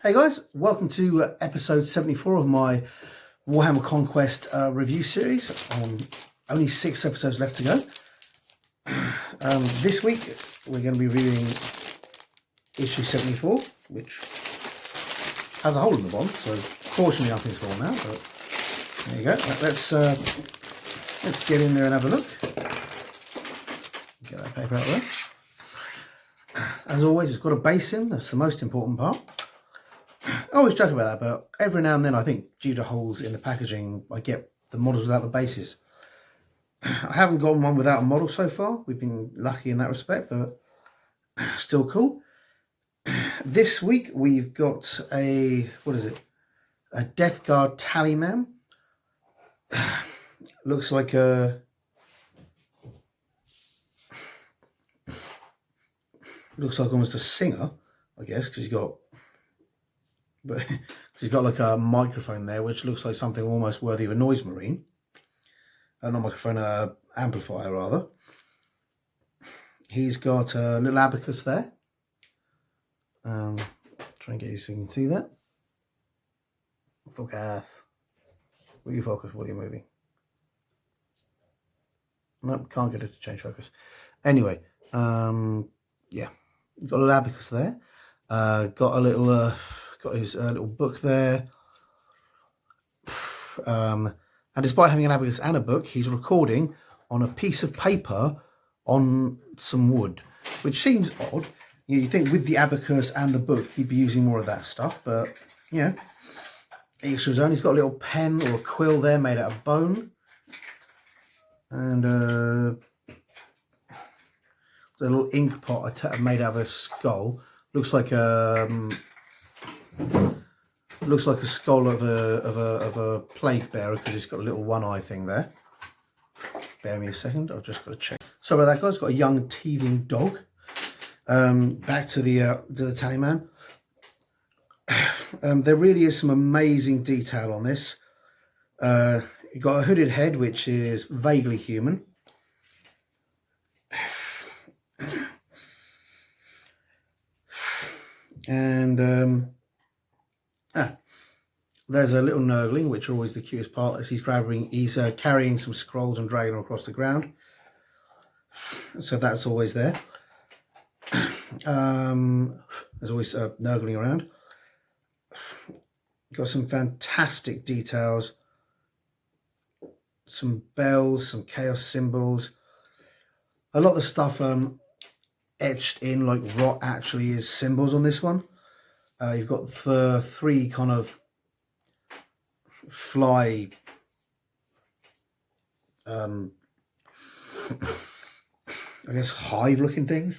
Hey guys, welcome to episode 74 of my Warhammer Conquest review series. Only 6 episodes left to go. This week we're going to be reviewing issue 74, which has a hole in the bottom, so fortunately nothing's fallen out, but there you go. Let's get in there and have a look. Get that paper out there. As always, it's got a base in, that's the most important part. I always joke about that, but every now and then I think due to holes in the packaging I get the models without the bases. I haven't gotten one without a model so far. We've been lucky in that respect, but still cool. This week we've got a, what is it? A Death Guard Tallyman. Looks like a... Looks like almost a singer, I guess, because he's got like a microphone there, which looks like something almost worthy of a noise marine. Not microphone, amplifier rather. He's got a little abacus there. Try and get you so you can see that. Focus. Will you focus? What are you moving? Nope, can't get it to change focus. Anyway, yeah, got a little abacus there. Got a little, got his little book there. And despite having an abacus and a book, he's recording on a piece of paper on some wood, which seems odd. You think with the abacus and the book he'd be using more of that stuff, but yeah. Each to his own. He's got a little pen or a quill there made out of bone, and a little ink pot made out of a skull. Looks like a skull of a plague bearer, because it's got a little one eye thing there. Bear me a second, I've just got to check. Sorry about that, guys. Got a young teething dog. Back to the Tallyman. There really is some amazing detail on this. You've got a hooded head, which is vaguely human. And there's a little nurgling, which are always the cutest part, as he's carrying some scrolls and dragging them across the ground. So that's always there. There's always nurgling around. Got some fantastic details. Some bells, some chaos symbols. A lot of the stuff etched in like rot actually is symbols on this one. You've got the 3 kind of fly I guess hive looking things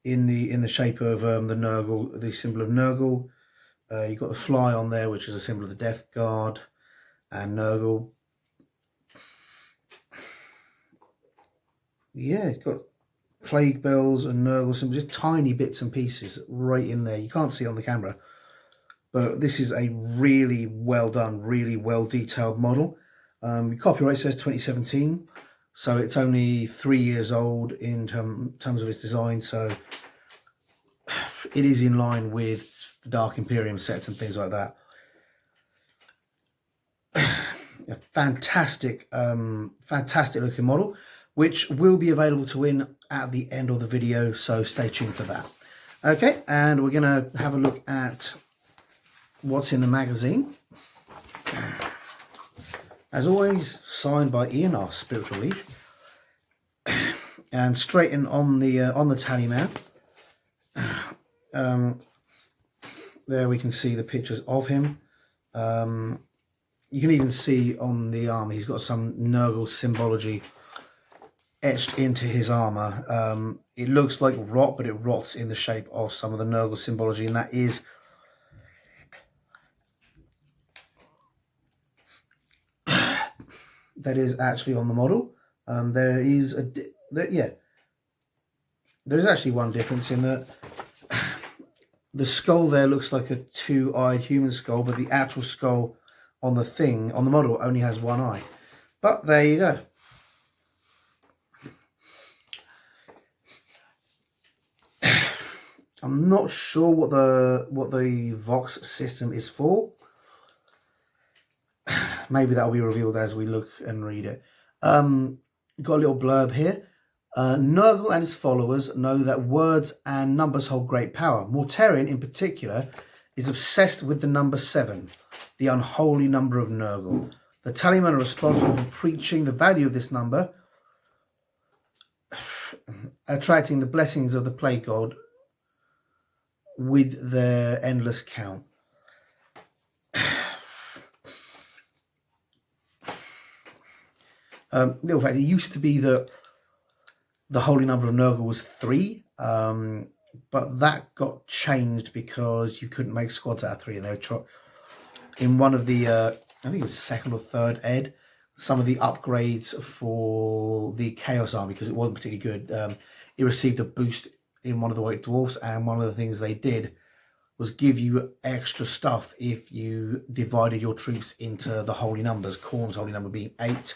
in the shape of the Nurgle, the symbol of Nurgle. You've got the fly on there, which is a symbol of the Death Guard and Nurgle. Yeah, it's got plague bells and Nurgle symbols, just tiny bits and pieces right in there. You can't see it on the camera, but this is a really well done, really well detailed model. Copyright says 2017, so it's only 3 years old in terms of its design, so it is in line with the Dark Imperium sets and things like that. A fantastic looking model, which will be available to win at the end of the video, so stay tuned for that. Okay, and we're going to have a look at what's in the magazine. As always, signed by Ian, our spiritual lead. And straight in on the Tallyman. There we can see the pictures of him. You can even see on the armor he's got some Nurgle symbology etched into his armor. It looks like rot, but it rots in the shape of some of the Nurgle symbology, and that is actually on the model. There is actually one difference in that the skull there looks like a 2-eyed human skull, but the actual skull on the model only has 1 eye. But there you go. I'm not sure what the Vox system is for. Maybe that'll be revealed as we look and read it. Got a little blurb here. Nurgle and his followers know that words and numbers hold great power. Mortarion, in particular, is obsessed with the number 7, the unholy number of Nurgle. The Tallymen are responsible for preaching the value of this number, attracting the blessings of the Plague God with their endless count. Little fact, it used to be that the holy number of Nurgle was 3, but that got changed because you couldn't make squads out of 3, and they were in one of the I think it was 2nd or 3rd ed, some of the upgrades for the Chaos Army, because it wasn't particularly good, it received a boost in one of the White Dwarfs, and one of the things they did was give you extra stuff if you divided your troops into the holy numbers, Khorne's holy number being 8.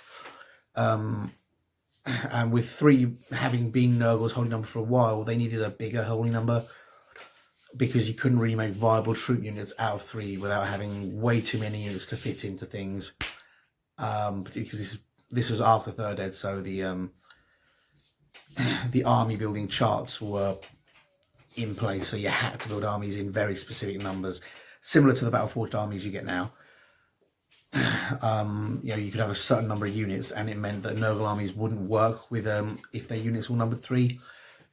And with 3 having been Nurgle's holy number for a while, they needed a bigger holy number because you couldn't really make viable troop units out of 3 without having way too many units to fit into things. Because this was after 3rd ed, so the army building charts were in place, so you had to build armies in very specific numbers, similar to the Battleforged armies you get now. You could have a certain number of units, and it meant that Nurgle armies wouldn't work with if their units were numbered 3.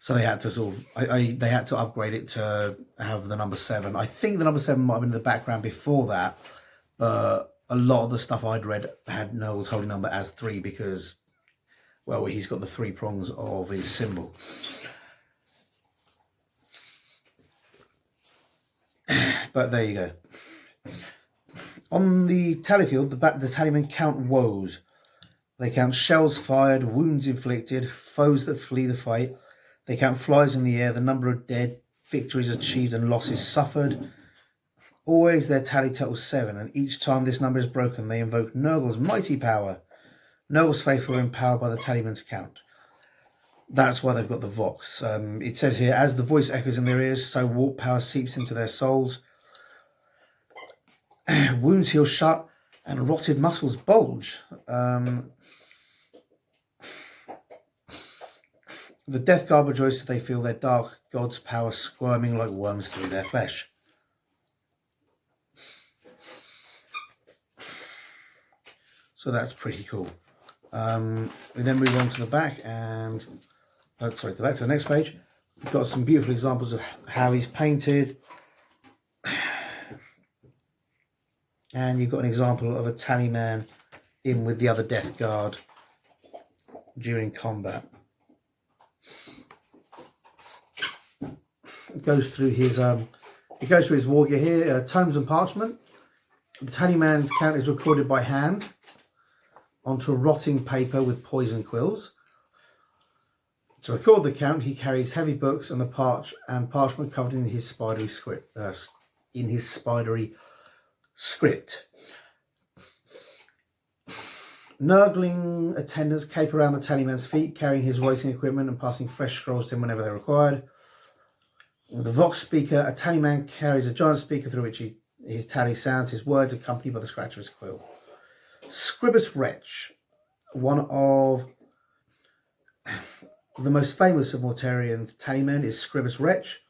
So they had to they had to upgrade it to have the number 7. I think the number 7 might have been in the background before that, but a lot of the stuff I'd read had Nurgle's holy number as 3 because, well, he's got the 3 prongs of his symbol. But there you go. On the tally field, the tallymen count woes. They count shells fired, wounds inflicted, foes that flee the fight. They count flies in the air, the number of dead, victories achieved and losses suffered. Always their tally totals 7, and each time this number is broken, they invoke Nurgle's mighty power. Nurgle's faithful are empowered by the tallyman's count. That's why they've got the Vox. It says here, as the voice echoes in their ears, so warp power seeps into their souls. Wounds heal shut and rotted muscles bulge. The Death Guard rejoice as they feel their dark god's power squirming like worms through their flesh. So that's pretty cool. We then move on to the back and to the next page. We've got some beautiful examples of how he's painted. And you've got an example of a tallyman in with the other Death Guard during combat. It goes through his war gear here, tomes and parchment. The tallyman's count is recorded by hand onto rotting paper with poison quills. To record the count, he carries heavy books and parchment covered in his spidery script. Nurgling attendants cape around the tallyman's feet, carrying his writing equipment and passing fresh scrolls to him whenever they're required. With the Vox speaker, a tallyman carries a giant speaker through which his tally sounds his words accompanied by the scratch of his quill. Scribus Wretch, one of the most famous of Mortarion's tallymen, is Scribus Wretch.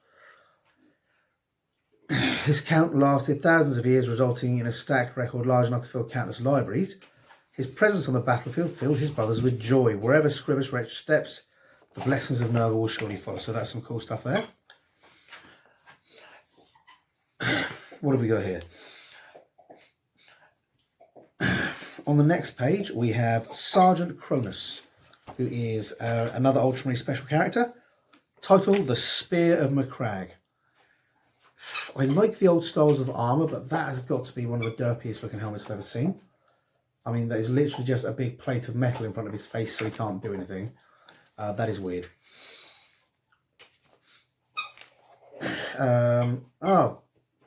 His count lasted thousands of years, resulting in a stacked record large enough to fill countless libraries. His presence on the battlefield filled his brothers with joy. Wherever Scribus Wretch steps, the blessings of Nurgle will surely follow. So that's some cool stuff there. What have we got here? On the next page, we have Sergeant Cronus, who is another Ultramarine special character, titled The Spear of Macragge. I like the old styles of armour, but that has got to be one of the derpiest looking helmets I've ever seen. I mean, that is literally just a big plate of metal in front of his face so he can't do anything. That is weird.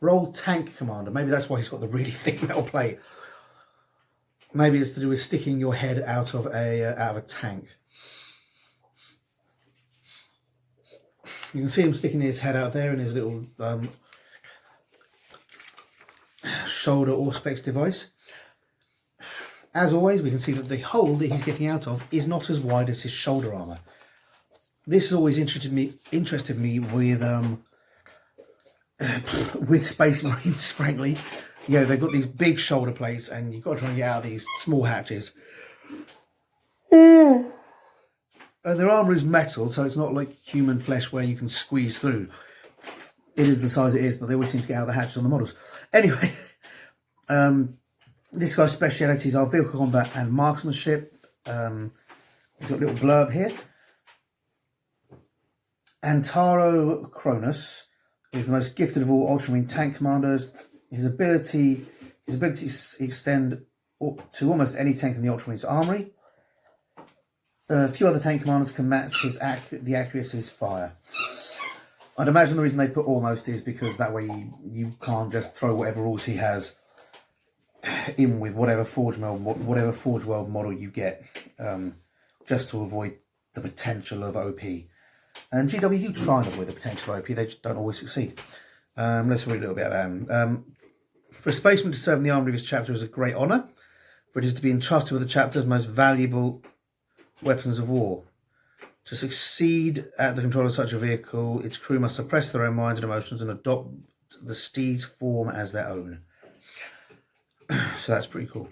Roll Tank Commander. Maybe that's why he's got the really thick metal plate. Maybe it's to do with sticking your head out of a tank. You can see him sticking his head out there in his little shoulder Auspex device. As always, we can see that the hole that he's getting out of is not as wide as his shoulder armour. This has always interested me with Space Marines, frankly. You know, they've got these big shoulder plates and you've got to try and get out of these small hatches. Their armour is metal, so it's not like human flesh where you can squeeze through. It is the size it is, but they always seem to get out of the hatches on the models. Anyway, this guy's specialities are vehicle combat and marksmanship. He's got a little blurb here. Antaro Cronus is the most gifted of all Ultramarine tank commanders. His abilities extend to almost any tank in the Ultramarines armory. A few other tank commanders can match the accuracy of his fire. I'd imagine the reason they put almost is because that way you can't just throw whatever rules he has in with whatever Forge World model you get, just to avoid the potential of OP. And GW do try and avoid the potential of OP, they just don't always succeed. Let's read a little bit about them. For a spaceman to serve in the armory of his chapter is a great honour, for it is to be entrusted with the chapter's most valuable weapons of war. To succeed at the control of such a vehicle, its crew must suppress their own minds and emotions and adopt the steed's form as their own. So that's pretty cool.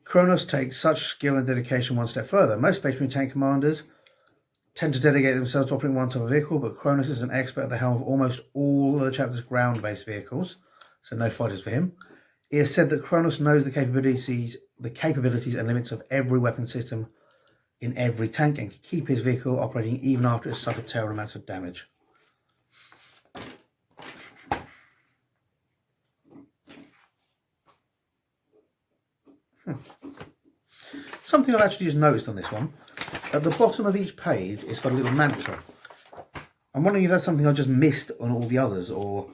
Kronos takes such skill and dedication one step further. Most Space Marine tank commanders tend to dedicate themselves to operating one type of vehicle, but Kronos is an expert at the helm of almost all of the chapter's ground-based vehicles, so no fighters for him. It is said that Kronos knows the capabilities and limits of every weapon system in every tank and can keep his vehicle operating even after it has suffered terrible amounts of damage. Something I've actually just noticed on this one, at the bottom of each page it's got a little mantra. I'm wondering if that's something I just missed on all the others or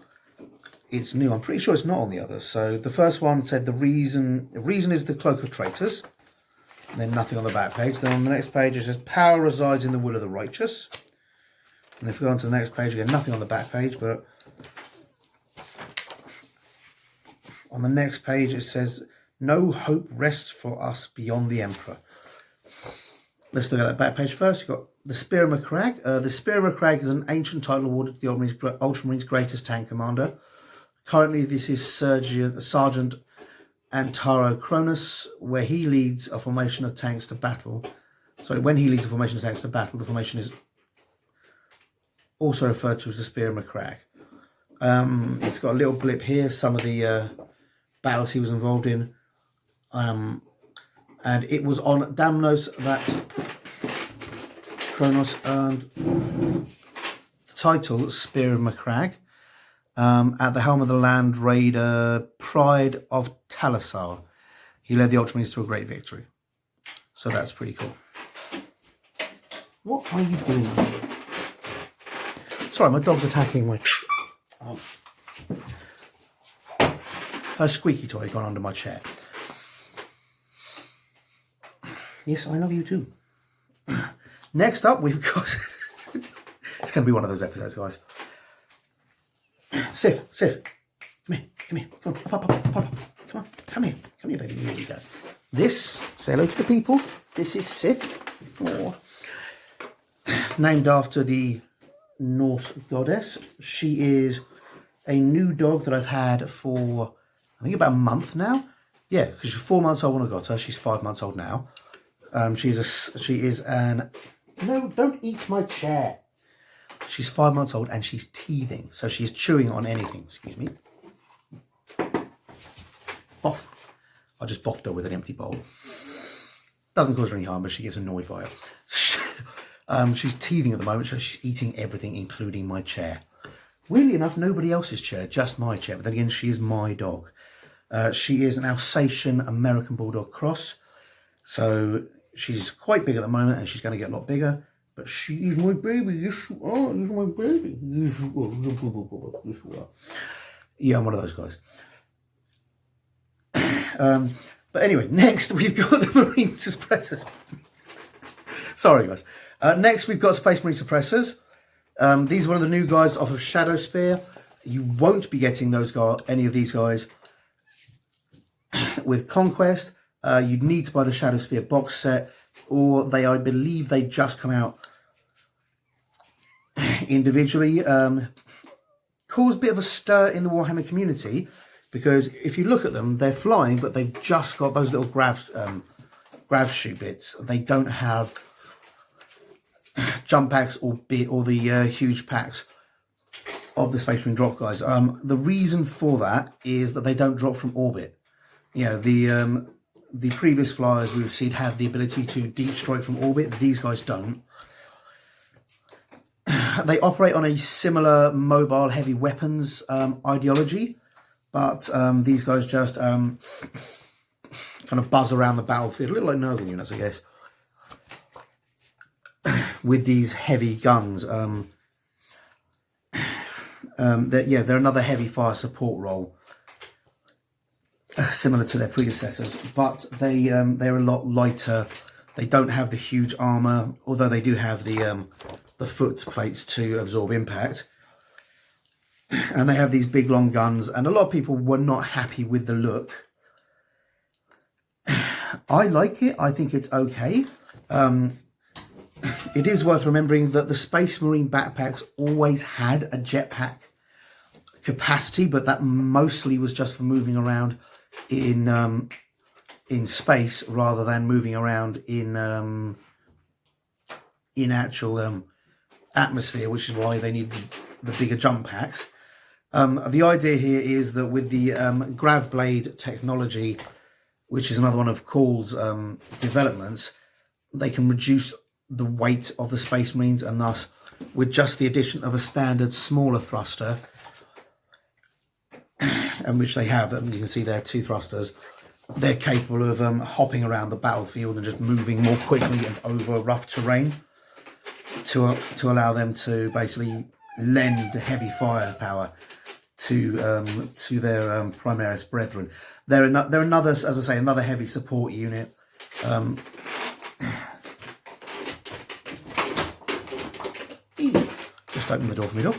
it's new. I'm pretty sure it's not on the others. So the first one said the reason is the cloak of traitors. And then nothing on the back page. Then on the next page it says power resides in the will of the righteous. And if we go on to the next page again, nothing on the back page, but on the next page it says no hope rests for us beyond the Emperor. Let's look at that back page first. You've got the Spear of Macragge. The Spear of Macragge is an ancient title awarded to the Ultramarines' greatest tank commander. Currently this is Sergeant Antaro Cronus, where he leads a formation of tanks to battle. Sorry, when he leads a formation of tanks to battle, the formation is also referred to as the Spear of Macragge. It's got a little blip here, some of the battles he was involved in. And it was on Damnos that Kronos earned the title Spear of Macragge at the helm of the land raider Pride of Talasar. He led the Ultramarines to a great victory. So that's pretty cool. What are you doing? Sorry, my dog's attacking my... Her squeaky toy gone under my chair. Yes, I love you too. Next up, we've got... It's going to be one of those episodes, guys. Sif, come here, come on, come here, baby, here we go. This, say hello to the people, this is Sif, named after the Norse goddess. She is a new dog that I've had for, I think about a month now. Yeah, because she's 4 months old when I got her, she's 5 months old now. She is an, no, don't eat my chair. She's 5 months old and she's teething, so she's chewing on anything. Excuse me. Boff. I just boffed her with an empty bowl. Doesn't cause her any harm, but she gets annoyed by it. She's teething at the moment, so she's eating everything, including my chair. Weirdly enough, nobody else's chair, just my chair. But then again, she is my dog. She is an Alsatian American Bulldog cross, so she's quite big at the moment, and she's going to get a lot bigger. But she is my baby. Yes, you are. You're my baby. Yes, you are. Yes, you are. Yeah, I'm one of those guys. But anyway, next we've got the Marine Suppressors. Sorry, guys. Next, we've got Space Marine Suppressors. These are one of the new guys off of Shadow Spear. You won't be getting any of these guys with Conquest. You'd need to buy the Shadow Spear box set, or I believe they just come out individually. Caused a bit of a stir in the Warhammer community, because if you look at them, they're flying, but they've just got those little grav chute bits. They don't have jump packs or the huge packs of the Space Marine drop guys. The reason for that is that they don't drop from orbit. You know, the previous flyers we've seen had the ability to deep strike from orbit. These guys don't. They operate on a similar mobile heavy weapons ideology, but these guys just kind of buzz around the battlefield, a little like Nurgle units, I guess, with these heavy guns. They're another heavy fire support role, similar to their predecessors, but they're a lot lighter. They don't have the huge armor, although they do have the foot plates to absorb impact. And they have these big long guns, and a lot of people were not happy with the look. I like it. I think it's okay. It is worth remembering that the Space Marine backpacks always had a jetpack capacity, but that mostly was just for moving around in space rather than moving around in actual atmosphere, which is why they need the bigger jump packs. The idea here is that with the grav blade technology, which is another one of Call's developments, they can reduce the weight of the Space Marines, and thus with just the addition of a standard smaller thruster, and which they have, and you can see there 2 thrusters, they're capable of hopping around the battlefield and just moving more quickly and over rough terrain to allow them to basically lend heavy firepower to their Primaris brethren. They're another, as I say, another heavy support unit. Just open the door for me, dog.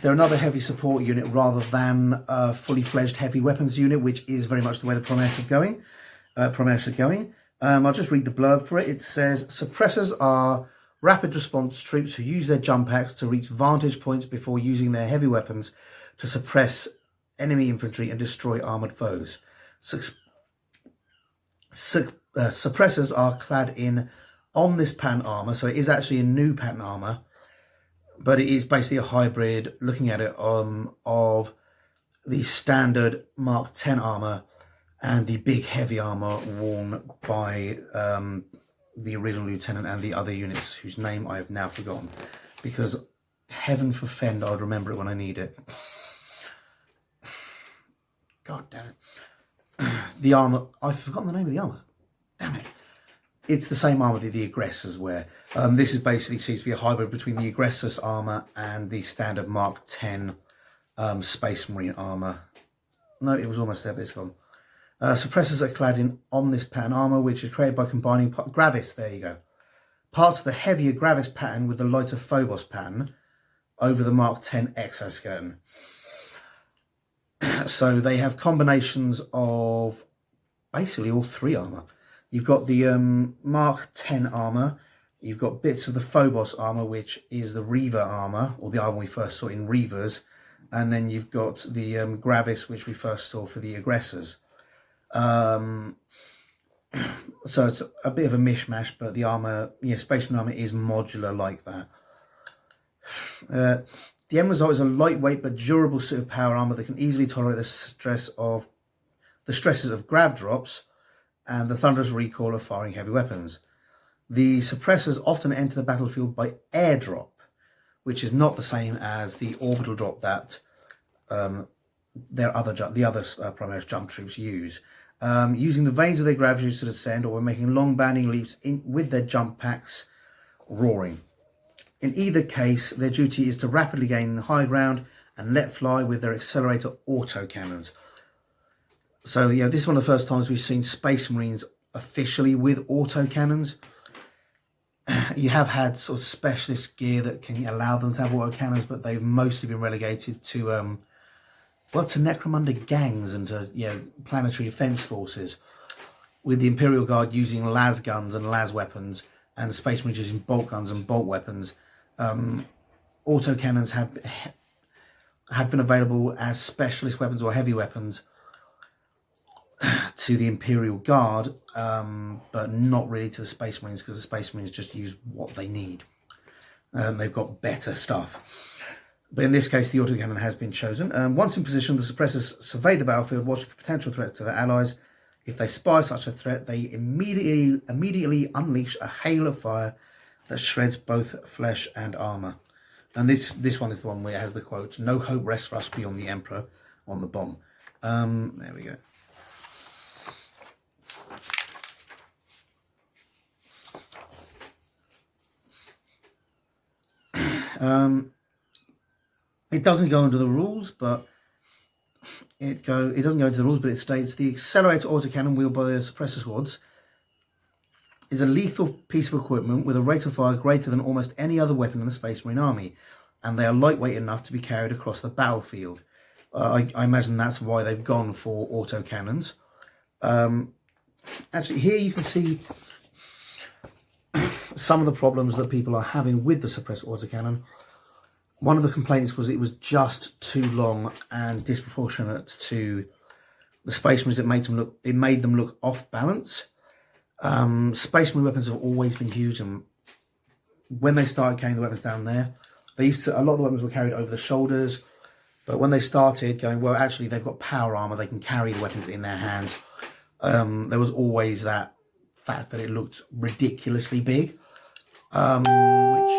They're another heavy support unit rather than a fully fledged heavy weapons unit, which is very much the way the Primaris are going. I'll just read the blurb for it. It says, Suppressors are rapid response troops who use their jump packs to reach vantage points before using their heavy weapons to suppress enemy infantry and destroy armoured foes. Suppressors are clad in Omnis pattern armour, so it is actually a new pattern armour, but it is basically a hybrid, looking at it, of the standard Mark 10 armour and the big heavy armour worn by the original lieutenant and the other units whose name I have now forgotten, because heaven forfend I'd remember it when I need it. God damn it. The armour, I've forgotten the name of the armour. Damn it. It's the same armour that the aggressors wear. This is basically seems to be a hybrid between the aggressors armour and the standard Mark 10 Space Marine armour. No, it was almost there, but it's gone. Suppressors are clad in Omnis pattern armour, which is created by combining Gravis, there you go, parts of the heavier Gravis pattern with the lighter Phobos pattern over the Mark 10 exoskeleton. So they have combinations of basically all 3 armour. You've got the Mark 10 armour, you've got bits of the Phobos armour, which is the Reaver armour, or the armour we first saw in Reavers, and then you've got the Gravis, which we first saw for the aggressors. So it's a bit of a mishmash, but the armour, Space Marine armour is modular like that. The end result is a lightweight but durable suit of power armour that can easily tolerate the stresses of grav drops and the thunderous recoil of firing heavy weapons. The suppressors often enter the battlefield by airdrop, which is not the same as the orbital drop that the other Primaris jump troops use. Using the veins of their gravity to descend, or making long bounding leaps with their jump packs roaring. In either case, their duty is to rapidly gain high ground and let fly with their accelerator autocannons. So, this is one of the first times we've seen Space Marines officially with autocannons. You have had sort of specialist gear that can allow them to have autocannons, but they've mostly been relegated to well, to Necromunda gangs and to, you know, planetary defense forces, with the Imperial Guard using las guns and las weapons, and the Space Marines using bolt guns and bolt weapons. Autocannons have been available as specialist weapons or heavy weapons to the Imperial Guard, but not really to the Space Marines, because the Space Marines just use what they need. They've got better stuff. But in this case, the autocannon has been chosen. Once in position, the suppressors survey the battlefield, watching for potential threats to their allies. If they spy such a threat, they immediately unleash a hail of fire that shreds both flesh and armour. And this one is the one where it has the quote, "No hope rests for us beyond the Emperor," on the bomb. There we go. It doesn't go into the rules, but it doesn't go into the rules, but it states the accelerator autocannon wielded by the suppressor squads is a lethal piece of equipment with a rate of fire greater than almost any other weapon in the Space Marine Army, and they are lightweight enough to be carried across the battlefield. I imagine that's why they've gone for autocannons. Actually, here you can see some of the problems that people are having with the suppressor autocannon. One of the complaints was it was just too long and disproportionate to the Space Marines. It made them look off balance. Space Marine weapons have always been huge, and when they started carrying the weapons down there, a lot of the weapons were carried over the shoulders. But when they started going, well, actually they've got power armor, they can carry the weapons in their hands. There was always that fact that it looked ridiculously big, which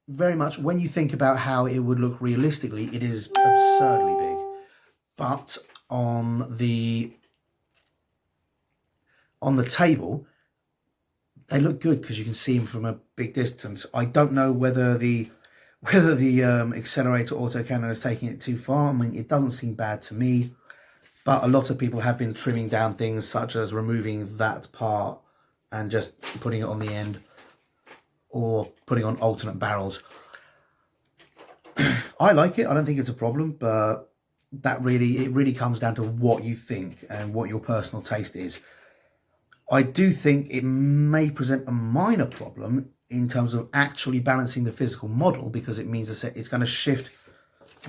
very much, when you think about how it would look realistically, it is absurdly big. But on the table, they look good because you can see them from a big distance. I don't know whether the accelerator autocannon is taking it too far. I mean, it doesn't seem bad to me, but a lot of people have been trimming down things such as removing that part and just putting it on the end, or putting on alternate barrels. I like it. I don't think it's a problem, but it really comes down to what you think and what your personal taste is. I do think it may present a minor problem in terms of actually balancing the physical model, because it means it's going to shift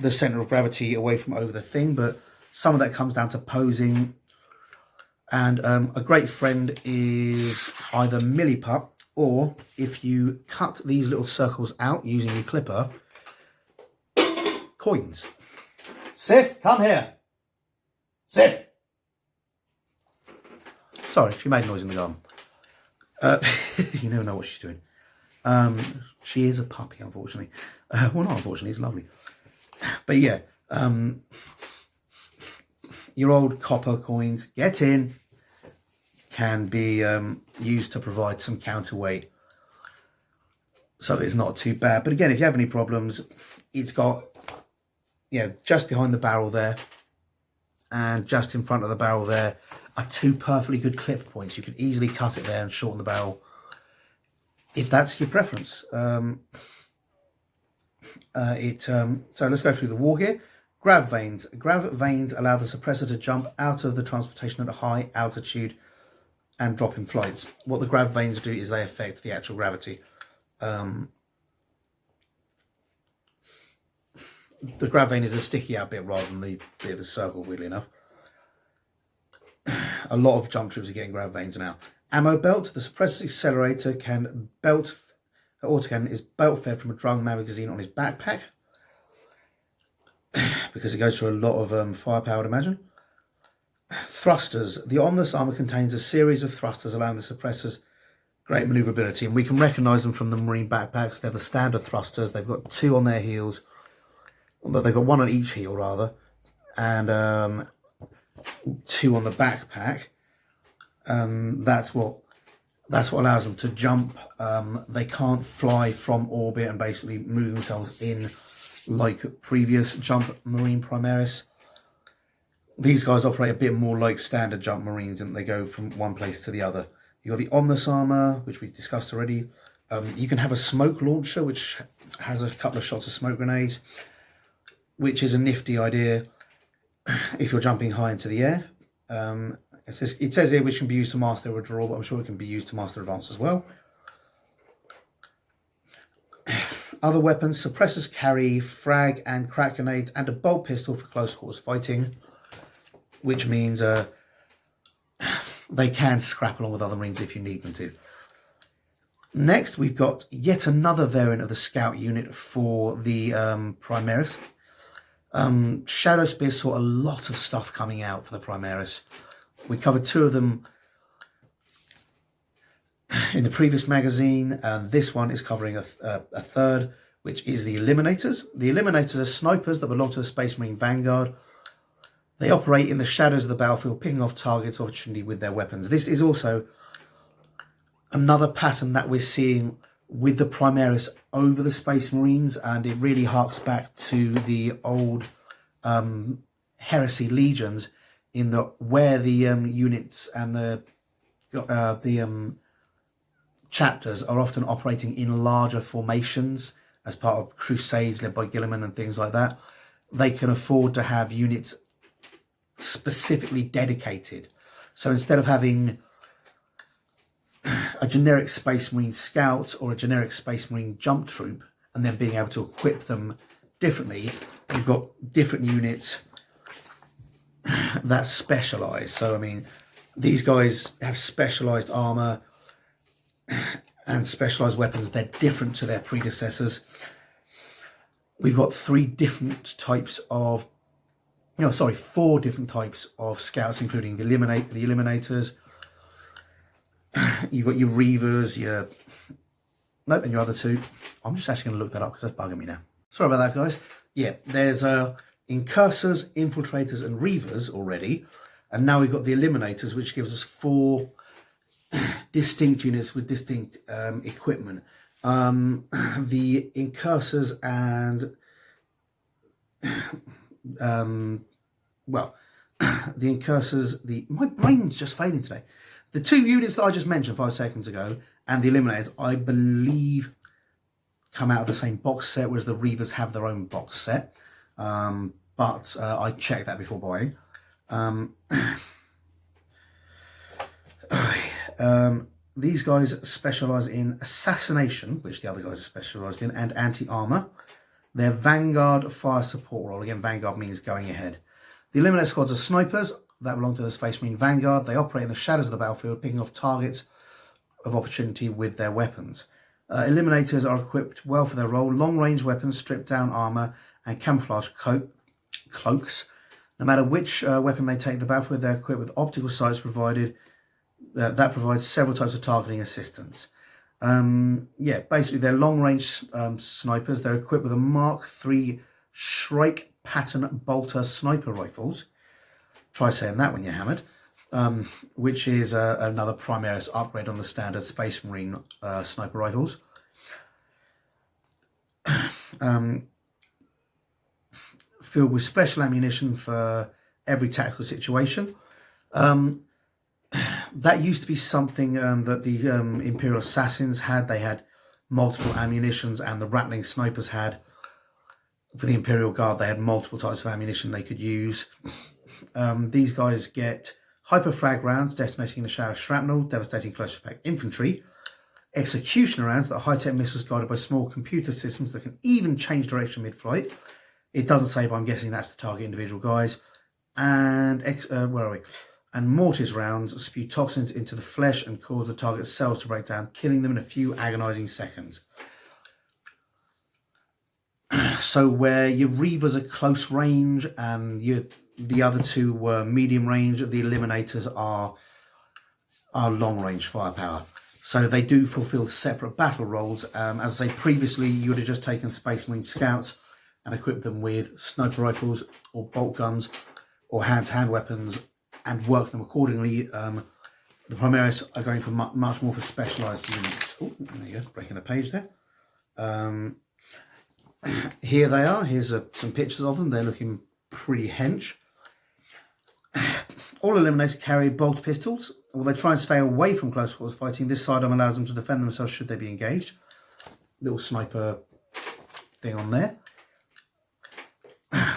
the center of gravity away from over the thing, but some of that comes down to posing. And a great friend is either Millipup, or if you cut these little circles out using your clipper, coins. Sif, come here. Sif. Sorry, she made noise in the garden. You never know what she's doing. She is a puppy, unfortunately. Well, not unfortunately, it's lovely. But yeah, your old copper coins, get in, can be used to provide some counterweight, so it's not too bad. But again, if you have any problems, it's got, just behind the barrel there and just in front of the barrel there are two perfectly good clip points. You could easily cut it there and shorten the barrel if that's your preference. So let's go through the war gear. Grav vanes. Grav vanes allow the suppressor to jump out of the transportation at a high altitude and drop in flights. What the grav vanes do is they affect the actual gravity. The grav vane is the sticky out bit rather than the bit of the circle, weirdly enough. A lot of jump troops are getting grav vanes now. Ammo belt. The suppressor's accelerator autocannon is belt fed from a drum magazine on his backpack, because it goes through a lot of firepower, I'd imagine. Thrusters. The Omnus armor contains a series of thrusters allowing the suppressors great maneuverability, and we can recognise them from the Marine backpacks. They're the standard thrusters. They've got two on their heels. They've got one on each heel, rather, and two on the backpack. That's what allows them to jump. They can't fly from orbit and basically move themselves in like previous jump Marine Primaris. These guys operate a bit more like standard jump marines, and they go from one place to the other. You've got the Omnis armor, which we've discussed already. You can have a smoke launcher, which has a couple of shots of smoke grenades, which is a nifty idea if you're jumping high into the air. It says here which can be used to master withdrawal, but I'm sure it can be used to master advance as well. Other weapons, suppressors carry frag and crack grenades and a bolt pistol for close quarters fighting, which means they can scrap along with other marines if you need them to. Next, we've got yet another variant of the scout unit for the Primaris. Shadow Spear saw a lot of stuff coming out for the Primaris. We covered 2 of them in the previous magazine, and this one is covering a third, which is the Eliminators. The Eliminators are snipers that belong to the Space Marine Vanguard. They operate in the shadows of the battlefield, picking off targets opportunity with their weapons. This is also another pattern that we're seeing with the Primaris over the Space Marines, and it really harks back to the old Heresy Legions, in the where the units and the chapters are often operating in larger formations as part of crusades led by Gilliman and things like that. They can afford to have units specifically dedicated. So instead of having a generic Space Marine scout or a generic Space Marine jump troop and then being able to equip them differently, you've got different units that specialize. So I mean, these guys have specialized armor and specialized weapons. They're different to their predecessors. We've got 4 different types of scouts, including the Eliminators. You've got your Reavers, and your other 2. I'm just actually going to look that up because that's bugging me now. Sorry about that, guys. Yeah, there's Incursors, Infiltrators, and Reavers already, and now we've got the Eliminators, which gives us 4 distinct units with distinct equipment. The Incursors and the Incursors, my brain's just failing today. The 2 units that I just mentioned 5 seconds ago and the Eliminators, I believe, come out of the same box set, whereas the Reavers have their own box set. But I checked that before buying. These guys specialise in assassination, which the other guys are specialised in, and anti-armour. Their Vanguard fire support role. Again, Vanguard means going ahead. The Eliminator squads are snipers that belong to the Space Marine Vanguard. They operate in the shadows of the battlefield, picking off targets of opportunity with their weapons. Eliminators are equipped well for their role. Long-range weapons, stripped-down armour, and camouflage cloaks. No matter which weapon they take to the battlefield, they're equipped with optical sights provided. That provides several types of targeting assistance. Basically they're long-range snipers. They're equipped with a Mark III Shrike pattern bolter sniper rifles. Try saying that when you're hammered. Which is another Primaris upgrade on the standard Space Marine sniper rifles. Filled with special ammunition for every tactical situation. That used to be something that the Imperial Assassins had. They had multiple ammunitions, and the Rattling Snipers had, for the Imperial Guard, they had multiple types of ammunition they could use. These guys get hyperfrag rounds detonating in a shower of shrapnel, devastating close impact infantry. Executioner rounds that are high-tech missiles guided by small computer systems that can even change direction mid-flight. It doesn't say, but I'm guessing that's the target individual guys. And And mortis rounds spew toxins into the flesh and cause the target's cells to break down, killing them in a few agonising seconds. So where your Reavers are close range and the other 2 were medium range, the Eliminators are long range firepower. So they do fulfill separate battle roles. As I say previously, you would have just taken Space Marine Scouts and equipped them with sniper rifles or bolt guns or hand-to-hand weapons and work them accordingly. The Primaris are going for much more for specialised units. Oh, there you go, breaking a page there. Here they are. Here's some pictures of them. They're looking pretty hench. All Eliminators carry bolt pistols. Although they try and stay away from close quarters fighting, this sidearm allows them to defend themselves should they be engaged. Little sniper thing on there.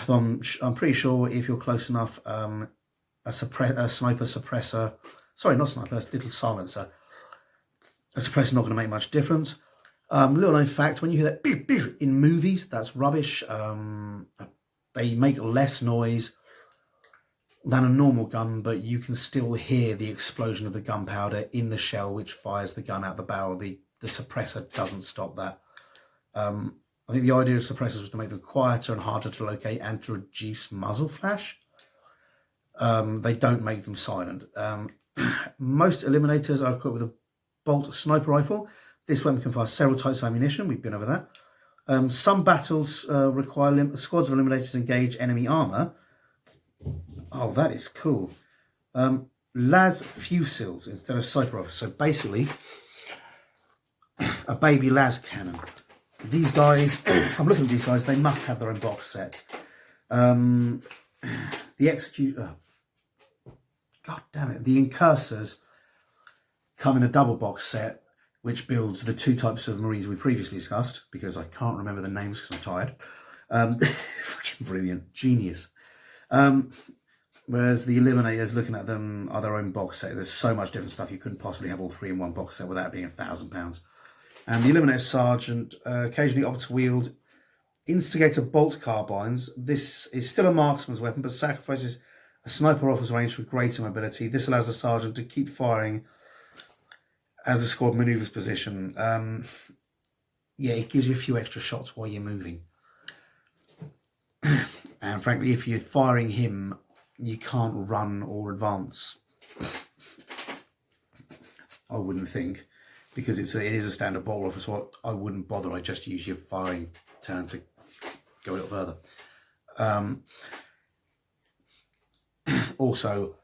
So I'm pretty sure if you're close enough, a sniper suppressor, sorry, not sniper, a little silencer, a suppressor not going to make much difference. Little known fact, when you hear that beep, beep in movies, that's rubbish. They make less noise than a normal gun, but you can still hear the explosion of the gunpowder in the shell which fires the gun out the barrel. The suppressor doesn't stop that. I think the idea of suppressors was to make them quieter and harder to locate and to reduce muzzle flash. They don't make them silent. Most Eliminators are equipped with a bolt sniper rifle. This weapon can fire several types of ammunition. We've been over that. Some battles require squads of Eliminators to engage enemy armour. Oh, that is cool. Las Fusils instead of sniper rifles. So basically, a baby las cannon. These guys, I'm looking at these guys, they must have their own box set. The God damn it, the Incursors come in a double box set, which builds the two types of Marines we previously discussed, because I can't remember the names because I'm tired. Fucking brilliant, genius. Whereas the Eliminators, looking at them, are their own box set. There's so much different stuff, you couldn't possibly have all three in one box set without it being £1,000. And the Eliminator Sergeant occasionally opts to wield Instigator bolt carbines. This is still a marksman's weapon, but sacrifices a sniper rifle's range for greater mobility. This allows the Sergeant to keep firing as the squad manoeuvres position. Yeah, it gives you a few extra shots while you're moving. And frankly, if you're firing him, you can't run or advance. I wouldn't think. Because it is a standard bolt rifle, so I wouldn't bother. I just use your firing turn to go a little further. Also,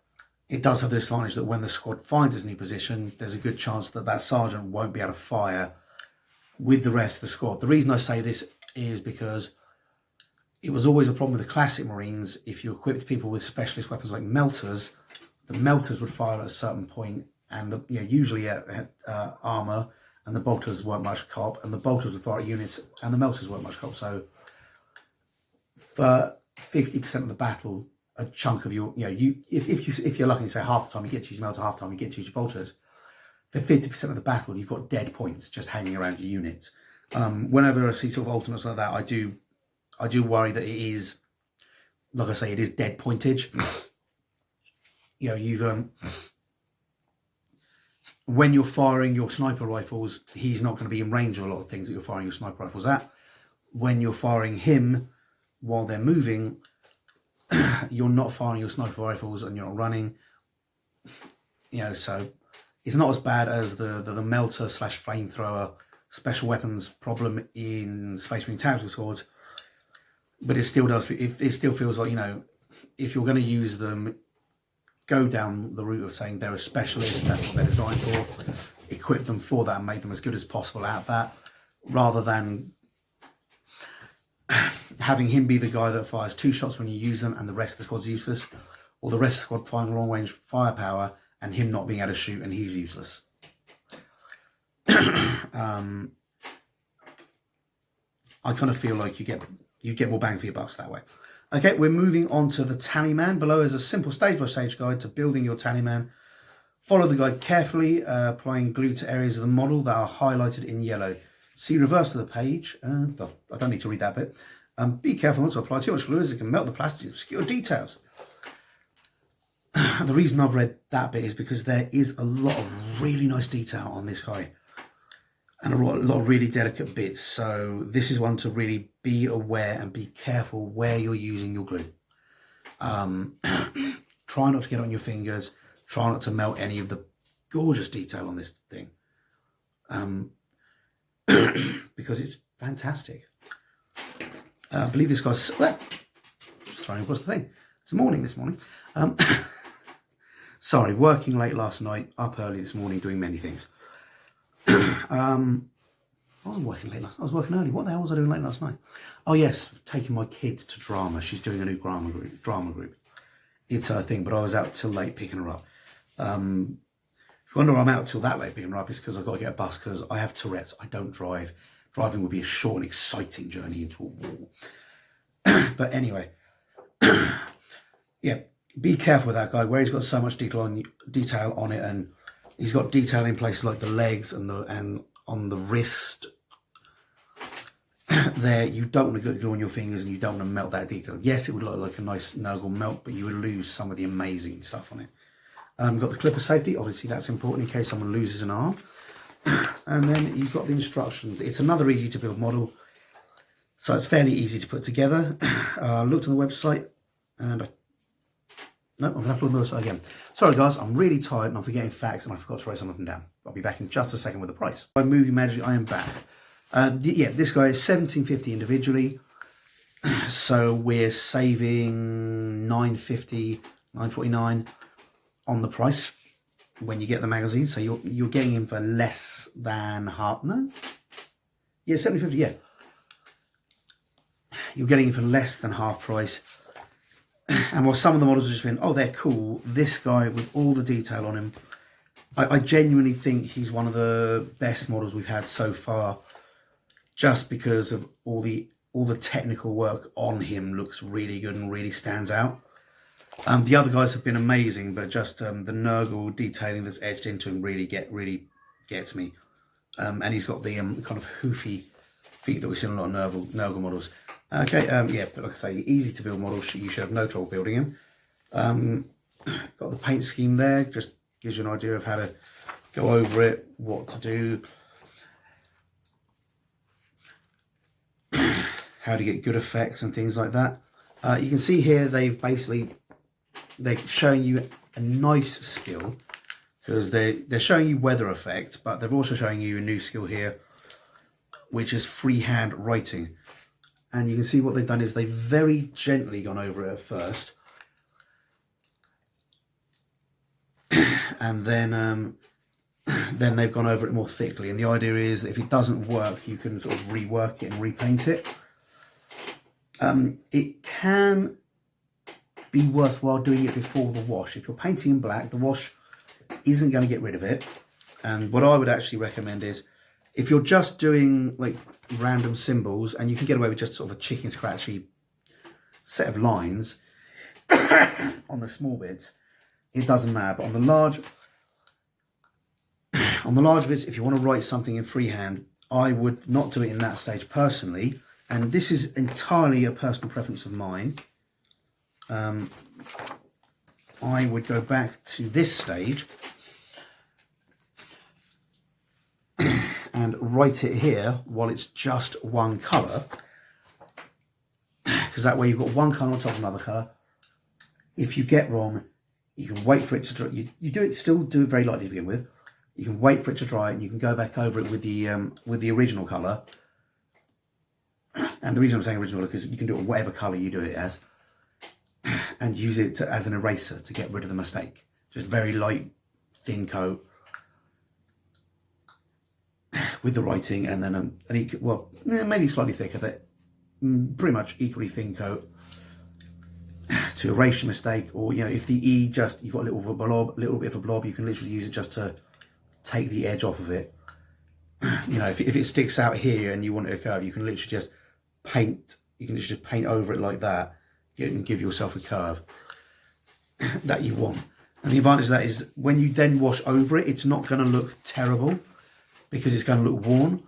it does have the disadvantage that when the squad finds its new position, there's a good chance that that sergeant won't be able to fire with the rest of the squad. The reason I say this is because it was always a problem with the classic Marines. If you equipped people with specialist weapons like melters, the melters would fire at a certain point, and usually at armour, and the bolters weren't much cop, and the bolters would fire at units, and the melters weren't much cop. So for 50% of the battle, a chunk of your, if you're lucky, say half the time you get to use your melter, half the time you get to use your bolters. For 50% of the battle, you've got dead points just hanging around your units. Whenever I see sort of alternates like that, I do worry that it is, like I say, it is dead pointage. When you're firing your sniper rifles, he's not going to be in range of a lot of things that you're firing your sniper rifles at. When you're firing him while they're moving, you're not firing your sniper rifles and you're not running. So it's not as bad as the melter / flamethrower special weapons problem in Space Marine Tactical Squads, but it still does. It still feels like, if you're going to use them, go down the route of saying they're a specialist, that's what they're designed for, equip them for that and make them as good as possible at that, rather than having him be the guy that fires 2 shots when you use them and the rest of the squad's useless, or the rest of the squad firing long range firepower and him not being able to shoot and he's useless. I kind of feel like you get more bang for your bucks that way. Okay, we're moving on to the Tallyman. Below is a simple stage-by-stage guide to building your Tallyman. Follow the guide carefully, applying glue to areas of the model that are highlighted in yellow. See reverse of the page. I don't need to read that bit. Be careful not to apply too much glue as it can melt the plastic and obscure details. The reason I've read that bit is because there is a lot of really nice detail on this guy. And a lot of really delicate bits. So this is one to really be aware and be careful where you're using your glue. Try not to get on your fingers. Try not to melt any of the gorgeous detail on this thing. Because it's fantastic. I believe this guy's... Sorry, what's the thing? It's morning this morning. Sorry, working late last night, up early this morning, doing many things. I wasn't working late last night. I was working early. What the hell was I doing late last night? Oh yes, taking my kid to drama. She's doing a new drama group. it's her thing, but I was out till late picking her up. If you wonder why I'm out till that late picking her up, it's because I've got to get a bus, because I have Tourette's. I don't drive. Driving would be a short and exciting journey into a wall. But anyway, yeah, be careful with that guy, where he's got so much detail on it, and he's got detail in places like the legs and on the wrist. There, you don't want to get glue on your fingers, and you don't want to melt that detail. Yes, it would look like a nice Nurgle melt, but you would lose some of the amazing stuff on it. Got the clip of safety, obviously that's important in case someone loses an arm. And then you've got the instructions. It's another easy to build model, so it's fairly easy to put together. I looked on the website, and no, I'm going to have to look on the website again. Sorry guys, I'm really tired and I'm forgetting facts, and I forgot to write some of them down. I'll be back in just a second with the price. By movie magic, I am back. Yeah, this guy is $17.50 individually, so we're saving $9.50, $9.49 on the price when you get the magazine. So you're getting him for less than half. No, yeah, $17.50. Yeah, you're getting him for less than half price. And while some of the models have just been, oh, they're cool, this guy with all the detail on him, I genuinely think he's one of the best models we've had so far, just because of all the technical work on him looks really good and really stands out. The other guys have been amazing, but just the Nurgle detailing that's edged into him really gets me. And he's got the kind of hoofy feet that we see in a lot of Nurgle models. Okay, yeah, but like I say, easy to build models. You should have no trouble building him. Got the paint scheme there, just gives you an idea of how to go over it, what to do, how to get good effects and things like that. You can see here they're showing you a nice skill, because they're showing you weather effects, but they're also showing you a new skill here, which is freehand writing. And you can see what they've done is they've very gently gone over it at first, and then they've gone over it more thickly. And the idea is that if it doesn't work, you can sort of rework it and repaint it. It can be worthwhile doing it before the wash. If you're painting in black, the wash isn't going to get rid of it. And what I would actually recommend is, if you're just doing like random symbols, and you can get away with just sort of a chicken scratchy set of lines on the small bits, it doesn't matter. But on the large bits, if you want to write something in freehand, I would not do it in that stage personally. And this is entirely a personal preference of mine. I would go back to this stage and write it here while it's just one colour, because that way you've got one colour on top of another colour. If you get wrong, you can wait for it to dry. You still do it very lightly to begin with. You can wait for it to dry, and you can go back over it with the original colour. And the reason I'm saying original is because you can do it whatever colour you do it as, and use it as an eraser to get rid of the mistake. Just very light, thin coat with the writing, and then maybe slightly thicker, but pretty much equally thin coat to erase your mistake. Or, you know, if the E you've got a little bit of a blob, you can literally use it just to take the edge off of it. You know, if it sticks out here and you want it to curve, you can literally just paint. You can literally just paint over it like that and give yourself a curve that you want. And the advantage of that is when you then wash over it, it's not going to look terrible, because it's going to look worn.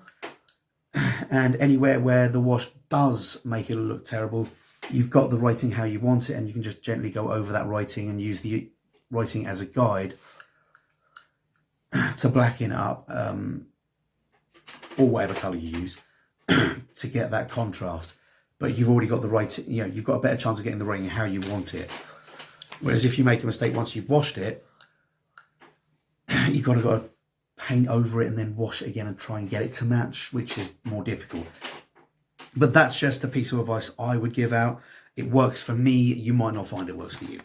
And anywhere where the wash does make it look terrible, you've got the writing how you want it, and you can just gently go over that writing and use the writing as a guide to blacken it up, or whatever colour you use to get that contrast. But you've already got the writing, you know, you've got a better chance of getting the writing how you want it. Whereas if you make a mistake once you've washed it, you've got to paint over it and then wash it again and try and get it to match, which is more difficult. But that's just a piece of advice I would give out. It works for me. You might not find it works for you.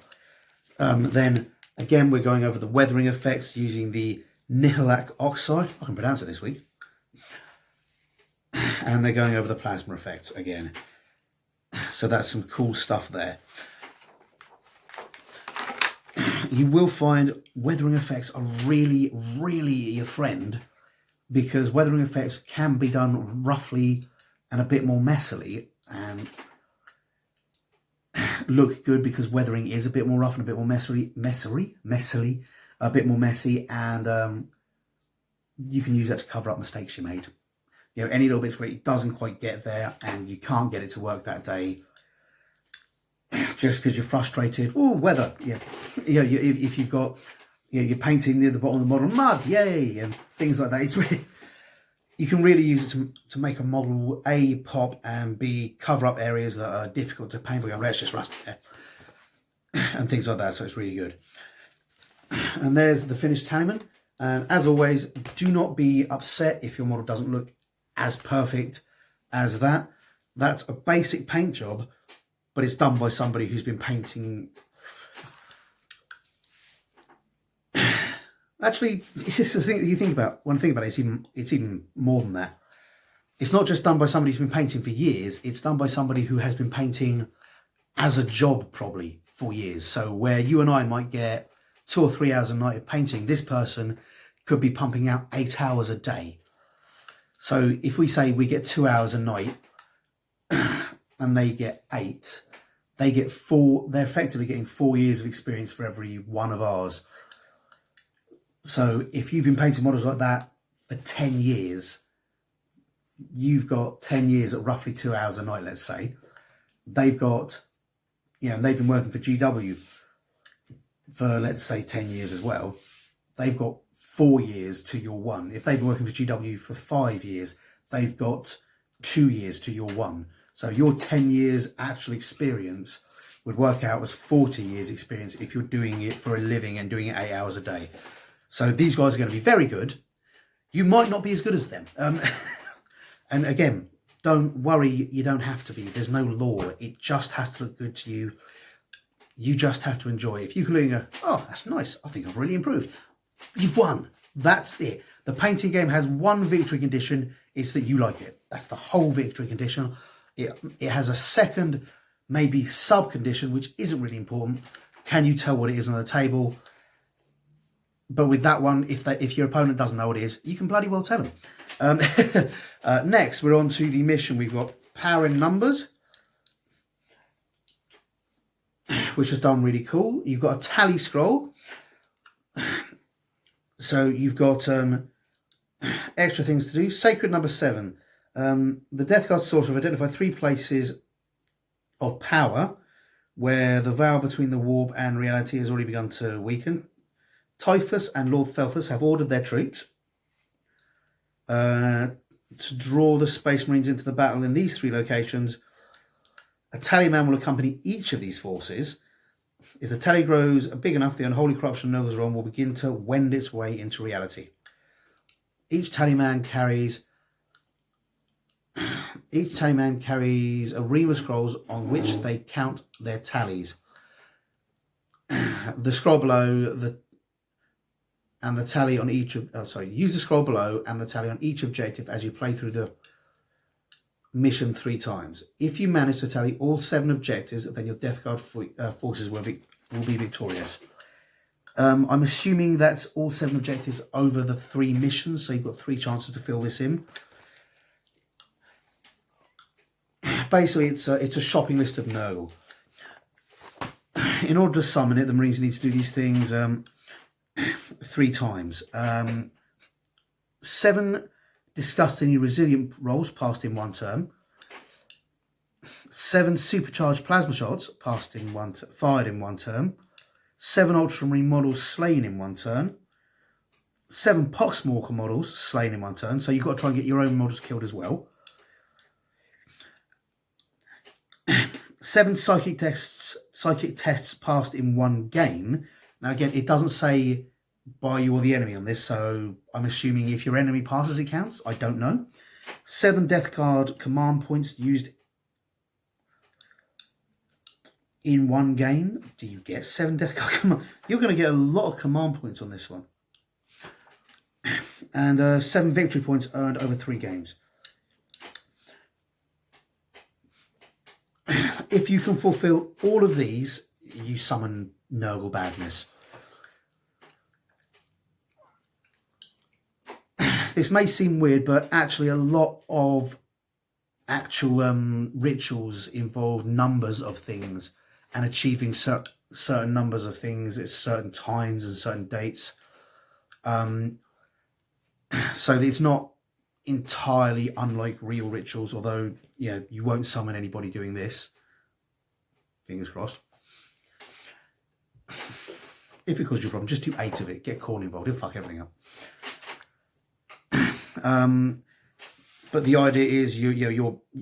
Then again, we're going over the weathering effects using the Nihilak oxide. I can pronounce it this week. And they're going over the plasma effects again. So that's some cool stuff there. you will find weathering effects are really, really your friend, because weathering effects can be done roughly and a bit more messily and look good, because weathering is a bit more rough and a bit more messily, a bit more messy, and you can use that to cover up mistakes you made. You know, any little bits where it doesn't quite get there and you can't get it to work that day, just because you're frustrated. Oh, weather, yeah. You know, if you've got, you know, you're painting near the bottom of the model, mud, yay, and things like that. It's really, you can really use it to make a model A pop and B cover up areas that are difficult to paint. But let's just rust there and things like that. So it's really good. And there's the finished tallyman. And as always, do not be upset if your model doesn't look as perfect as that. That's a basic paint job, but it's done by somebody who's been painting. Actually, it's the thing that you think about. When I think about it, it's even more than that. It's not just done by somebody who's been painting for years. It's done by somebody who has been painting as a job probably for years. So where you and I might get 2 or 3 hours a night of painting, this person could be pumping out 8 hours a day. So if we say we get 2 hours a night and they get 8, they get 4. They're effectively getting 4 years of experience for every one of ours. So if you've been painting models like that for 10 years, you've got 10 years at roughly 2 hours a night, let's say. They've got, you know, they've been working for GW for, let's say, 10 years as well. They've got 4 years to your 1. If they've been working for GW for 5 years, they've got 2 years to your 1. So your 10 years actual experience would work out as 40 years experience if you're doing it for a living and doing it 8 hours a day. So these guys are going to be very good. You might not be as good as them. And again, don't worry, you don't have to be. There's no law. It just has to look good to you. You just have to enjoy it. If you can look and go, oh, that's nice, I think I've really improved. You've won. That's it. The painting game has one victory condition. It's that you like it. That's the whole victory condition. It has a second, maybe sub-condition, which isn't really important. Can you tell what it is on the table? But with that one, if your opponent doesn't know what it is, you can bloody well tell them. Next, we're on to the mission. We've got Power in Numbers, which is done really cool. You've got a tally scroll. So you've got extra things to do. Sacred number 7. The Death Guard Sorcerer have identified 3 places of power where the veil between the warp and reality has already begun to weaken. Typhus and Lord Thelthus have ordered their troops to draw the Space Marines into the battle in these 3 locations. A tallyman will accompany each of these forces. If the tally grows big enough, the unholy corruption of Nurgle's realm will begin to wend its way into reality. Each tallyman carries a ream of scrolls on which they count their tallies. The scroll below and the tally on each of, use the scroll below and the tally on each objective as you play through the mission 3 times. If you manage to tally all 7 objectives, then your Death Guard forces will be victorious. I'm assuming that's all 7 objectives over the 3 missions, so you've got 3 chances to fill this in. Basically, it's a shopping list of Nurgle. In order to summon it, the Marines need to do these things 3 times. 7 disgustingly resilient rolls passed in 1 turn. 7 supercharged plasma shots fired in 1 turn. 7 ultramarine models slain in 1 turn. 7 poxstalker models slain in 1 turn. So you've got to try and get your own models killed as well. 7 psychic tests passed in 1 game. Now again, it doesn't say by you or the enemy on this, so I'm assuming if your enemy passes it counts. I don't know. 7 Death Guard command points used in 1 game. Do you get 7 Death Guard command? You're going to get a lot of command points on this one. And 7 victory points earned over 3 games. If you can fulfill all of these, you summon Nurgle badness. this may seem weird, but actually a lot of actual rituals involve numbers of things and achieving certain numbers of things at certain times and certain dates. So it's not entirely unlike real rituals, although you won't summon anybody doing this. Fingers crossed. If it causes you a problem, just do 8 of it. Get corn involved. It'll fuck everything up. But the idea is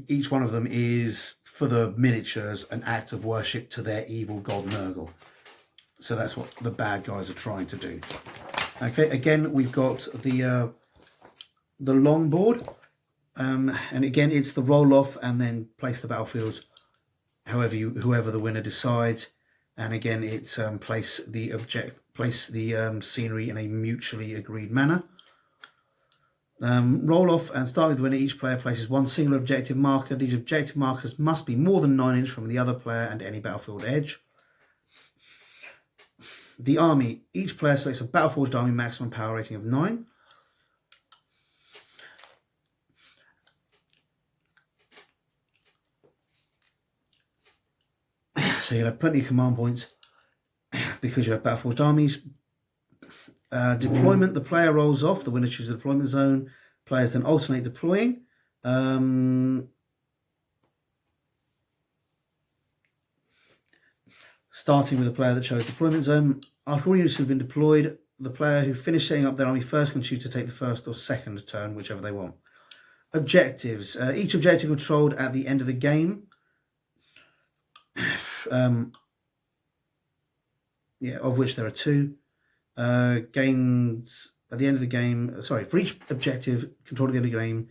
each one of them is, for the miniatures, an act of worship to their evil god Nurgle. So that's what the bad guys are trying to do. Okay, again we've got the long board, and again it's the roll off and then place the battlefields whoever the winner decides. And again it's place the scenery in a mutually agreed manner. Roll off and start with the winner. Each player places one single objective marker. These objective markers must be more than 9 inches from the other player and any battlefield edge. The army. Each player selects a battle-forged army maximum power rating of 9. So you'll have plenty of command points because you have battle-forged armies. Deployment, the player rolls off, the winner chooses the deployment zone, players then alternate deploying. Starting with the player that chose deployment zone. After all units have been deployed, the player who finished setting up their army first can choose to take the first or second turn, whichever they want. Objectives. Each objective controlled at the end of the game. Of which there are 2. Gains at the end of the game. For each objective controlled at the end of the game,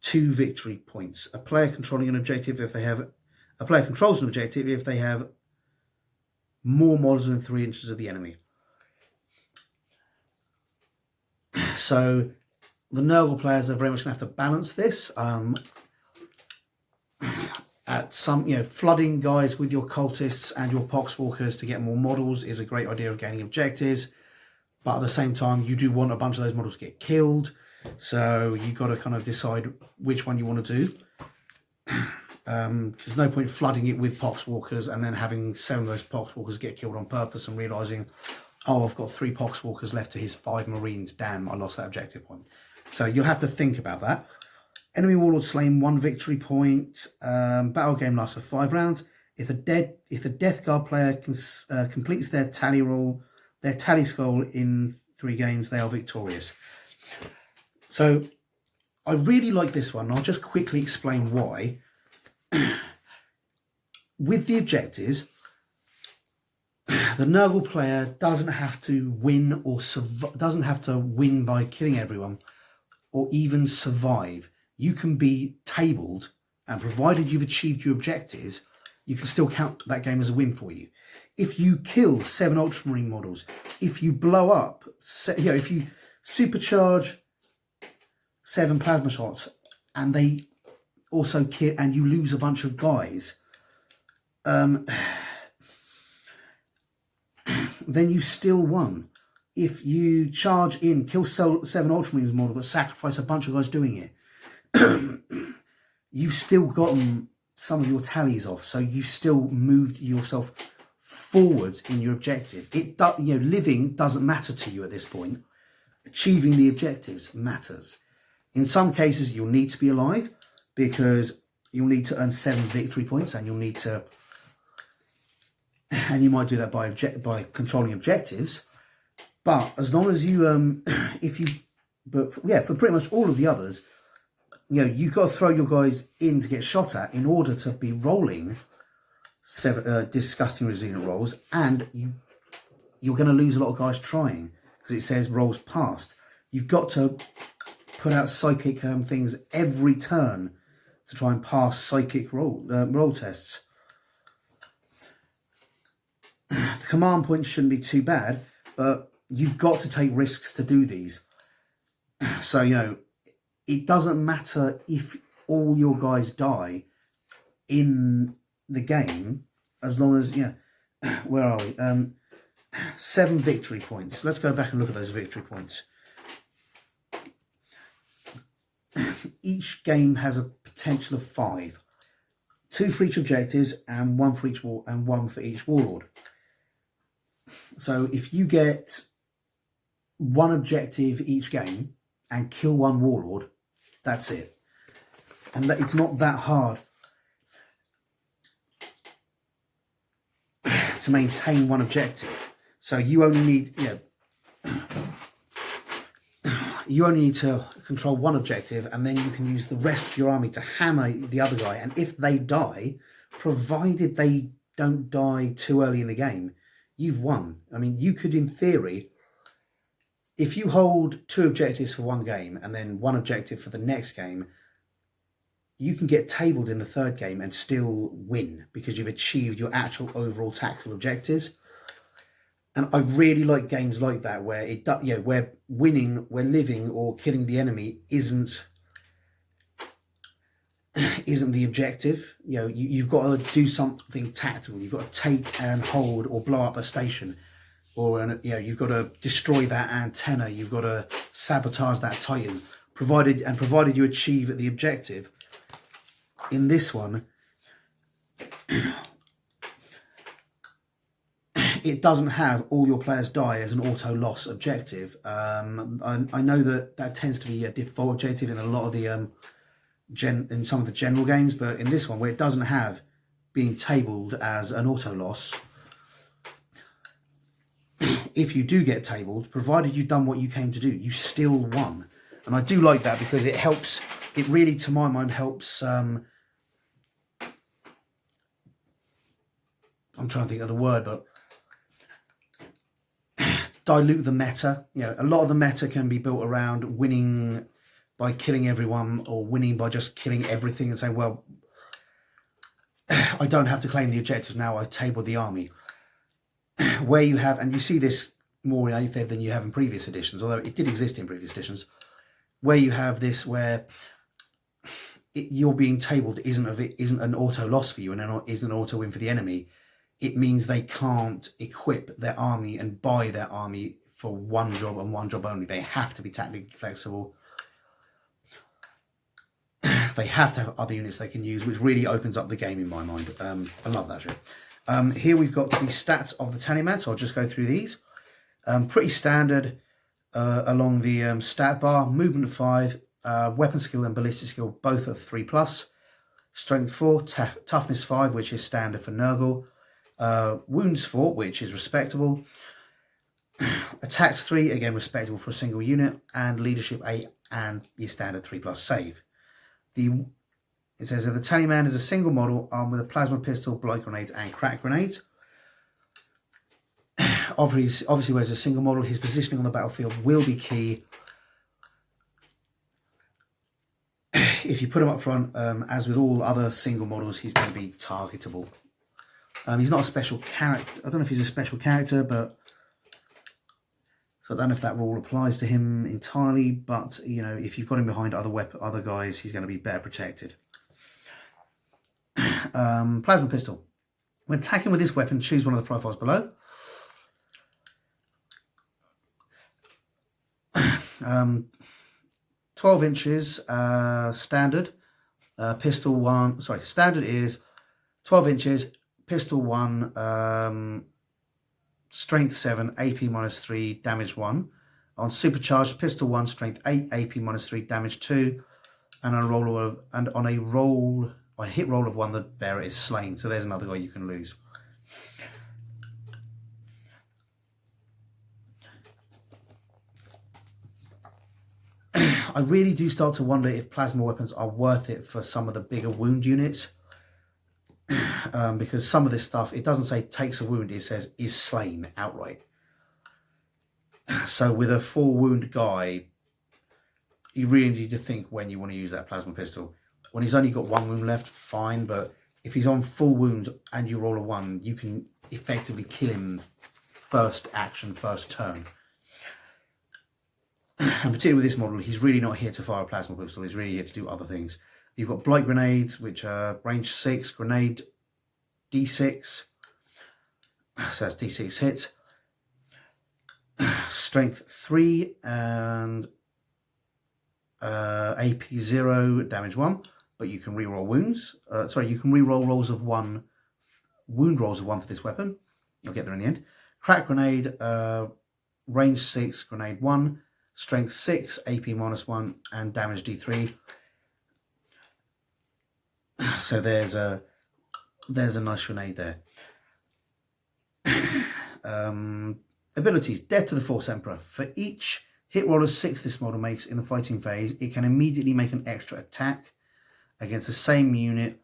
2 victory points. A player controlling an objective if they have. A player controls an objective if they have more models than 3 inches of the enemy. So the Nurgle players are very much going to have to balance this. At some, flooding guys with your cultists and your poxwalkers to get more models is a great idea of gaining objectives. But at the same time, you do want a bunch of those models to get killed. So you've got to kind of decide which one you want to do. Because there's no point flooding it with poxwalkers and then having 7 of those poxwalkers get killed on purpose and realising, oh, I've got 3 poxwalkers left to his 5 marines. Damn, I lost that objective point. So you'll have to think about that. Enemy warlord slain, 1 victory point. Battle game lasts for 5 rounds. If a Death Guard player completes their tally score in 3 games, they are victorious. So I really like this one. I'll just quickly explain why. With the objectives, the Nurgle player doesn't have to win doesn't have to win by killing everyone or even survive. You can be tabled, and provided you've achieved your objectives, you can still count that game as a win for you. If you kill 7 Ultramarine models, if you blow up, if you supercharge 7 plasma shots, and they also kill, and you lose a bunch of guys, then you still won. If you charge in, kill 7 Ultramarines models, but sacrifice a bunch of guys doing it, you've still gotten some of your tallies off, so you still moved yourself forwards in your objective. Living doesn't matter to you at this point. Achieving the objectives matters. In some cases, you'll need to be alive because you'll need to earn 7 victory points, and you'll need to, and you might do that by controlling objectives. But as long as you, for pretty much all of the others, you've got to throw your guys in to get shot at in order to be rolling 7 disgusting resilient rolls, and you're going to lose a lot of guys trying because it says rolls passed. You've got to put out psychic things every turn to try and pass psychic roll tests. The command points shouldn't be too bad, but you've got to take risks to do these. So, it doesn't matter if all your guys die in the game, as long as, where are we? 7 victory points. Let's go back and look at those victory points. each game has a potential of 5. 2 for each objectives and 1 for each warlord. So if you get 1 objective each game and kill 1 warlord, that's it. And it's not that hard to maintain 1 objective. So you only need, you only need to control 1 objective, and then you can use the rest of your army to hammer the other guy. And if they die, provided they don't die too early in the game, you've won. I mean, you could, in theory, if you hold 2 objectives for 1 game and then 1 objective for the next game, you can get tabled in the 3rd game and still win because you've achieved your actual overall tactical objectives. And I really like games like that where where winning, where living or killing the enemy isn't the objective. You've got to do something tactical. You've got to take and hold or blow up a station, or you've got to destroy that antenna. You've got to sabotage that Titan. Provided you achieve the objective. In this one, it doesn't have all your players die as an auto loss objective. I know that tends to be a default objective in a lot of the in some of the general games, but in this one, where it doesn't have being tabled as an auto loss, if you do get tabled, provided you've done what you came to do, you still won. And I do like that because it helps. It really, to my mind, helps. I'm trying to think of the word, but dilute the meta. A lot of the meta can be built around winning by killing everyone, or winning by just killing everything and saying, well, I don't have to claim the objectives now, I've tabled the army. Where you have, and you see this more in 8th Ed than you have in previous editions, although it did exist in previous editions, where you have this where you're being tabled isn't an auto loss for you and isn't an auto win for the enemy. It means they can't equip their army and buy their army for 1 job and 1 job only. They have to be tactically flexible. They have to have other units they can use, which really opens up the game in my mind. I love that shit. Here we've got the stats of the Tallyman, so I'll just go through these. Pretty standard along the stat bar. Movement 5, weapon skill and ballistic skill both at 3+. Strength 4, toughness 5, which is standard for Nurgle. Wounds 4, which is respectable. Attacks 3, again respectable for a single unit. And leadership 8 and your standard 3+ save. It says that the Tallyman is a single model armed with a plasma pistol, blight grenades and crack grenades. Obviously where it's a single model, his positioning on the battlefield will be key. If you put him up front, as with all other single models, he's going to be targetable. He's not a special character. I don't know if he's a special character, but so I don't know if that rule applies to him entirely. But if you've got him behind other guys, he's going to be better protected. Plasma pistol. When attacking with this weapon, choose one of the profiles below. 12 inches standard. Pistol 1. Sorry, standard is 12 inches. Pistol 1, strength 7, AP -3, damage 1. On supercharged, pistol 1, strength 8, AP -3, damage 2. And on a hit roll of 1, the bearer is slain. So there's another guy you can lose. I really do start to wonder if plasma weapons are worth it for some of the bigger wound units. Because some of this stuff, it doesn't say takes a wound, it says is slain outright. So with a 4 wound guy, you really need to think when you want to use that plasma pistol. When he's only got 1 wound left, fine, but if he's on full wounds and you roll a 1, you can effectively kill him first action, first turn. And particularly with this model, he's really not here to fire a plasma pistol, he's really here to do other things. You've got blight grenades, which are range 6, grenade D6, so that's D6 hits. Strength 3 and AP 0, damage 1, but you can reroll wounds. You can reroll rolls of 1, wound rolls of 1 for this weapon. I'll get there in the end. Crack grenade, range 6, grenade 1, strength 6, AP -1, and damage D3. So there's a nice grenade there. Abilities. Death to the Force Emperor. For each hit roll of 6 this model makes in the fighting phase, it can immediately make an extra attack against the same unit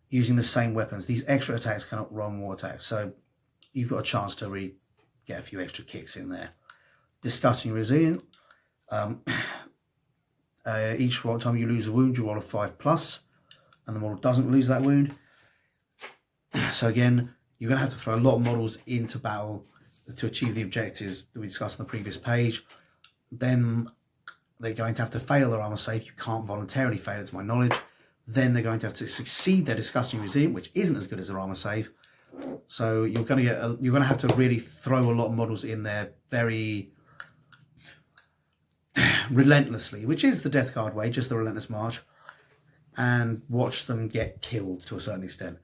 using the same weapons. These extra attacks cannot roll more attacks, so you've got a chance to really get a few extra kicks in there. Disgusting Resilient. Each time you lose a wound, you roll a 5+, and the model doesn't lose that wound. So again, you're going to have to throw a lot of models into battle to achieve the objectives that we discussed on the previous page. Then they're going to have to fail their armor save. You can't voluntarily fail it, to my knowledge. Then they're going to have to succeed their Disgusting Resilient, which isn't as good as their armor save. So you're going to have to really throw a lot of models in there very relentlessly, which is the Death Guard way, just the relentless march, and watch them get killed to a certain extent.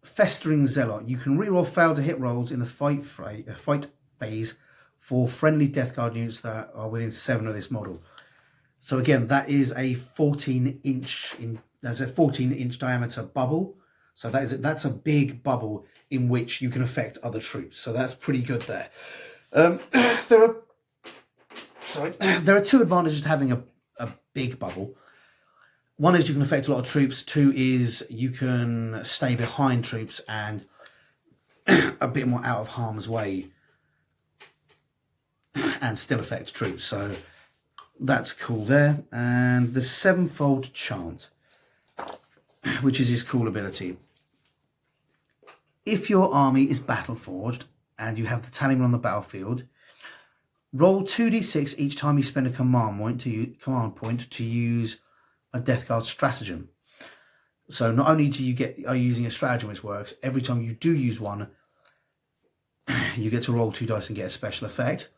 Festering Zealot. You can reroll failed to hit rolls in the fight phase for friendly Death Guard units that are within 7 of this model. So again, that is a 14-inch diameter bubble. So that's a big bubble in which you can affect other troops. So that's pretty good there. There are 2 advantages to having a big bubble. One is you can affect a lot of troops. 2 is you can stay behind troops and a bit more out of harm's way and still affect troops. So that's cool there. And the 7-fold Chant, which is his cool ability. If your army is battle forged and you have the talisman on the battlefield, roll 2d6 each time you spend a command point to use a Death Guard stratagem. So not only are you using a stratagem which works, every time you do use one, you get to roll 2 dice and get a special effect,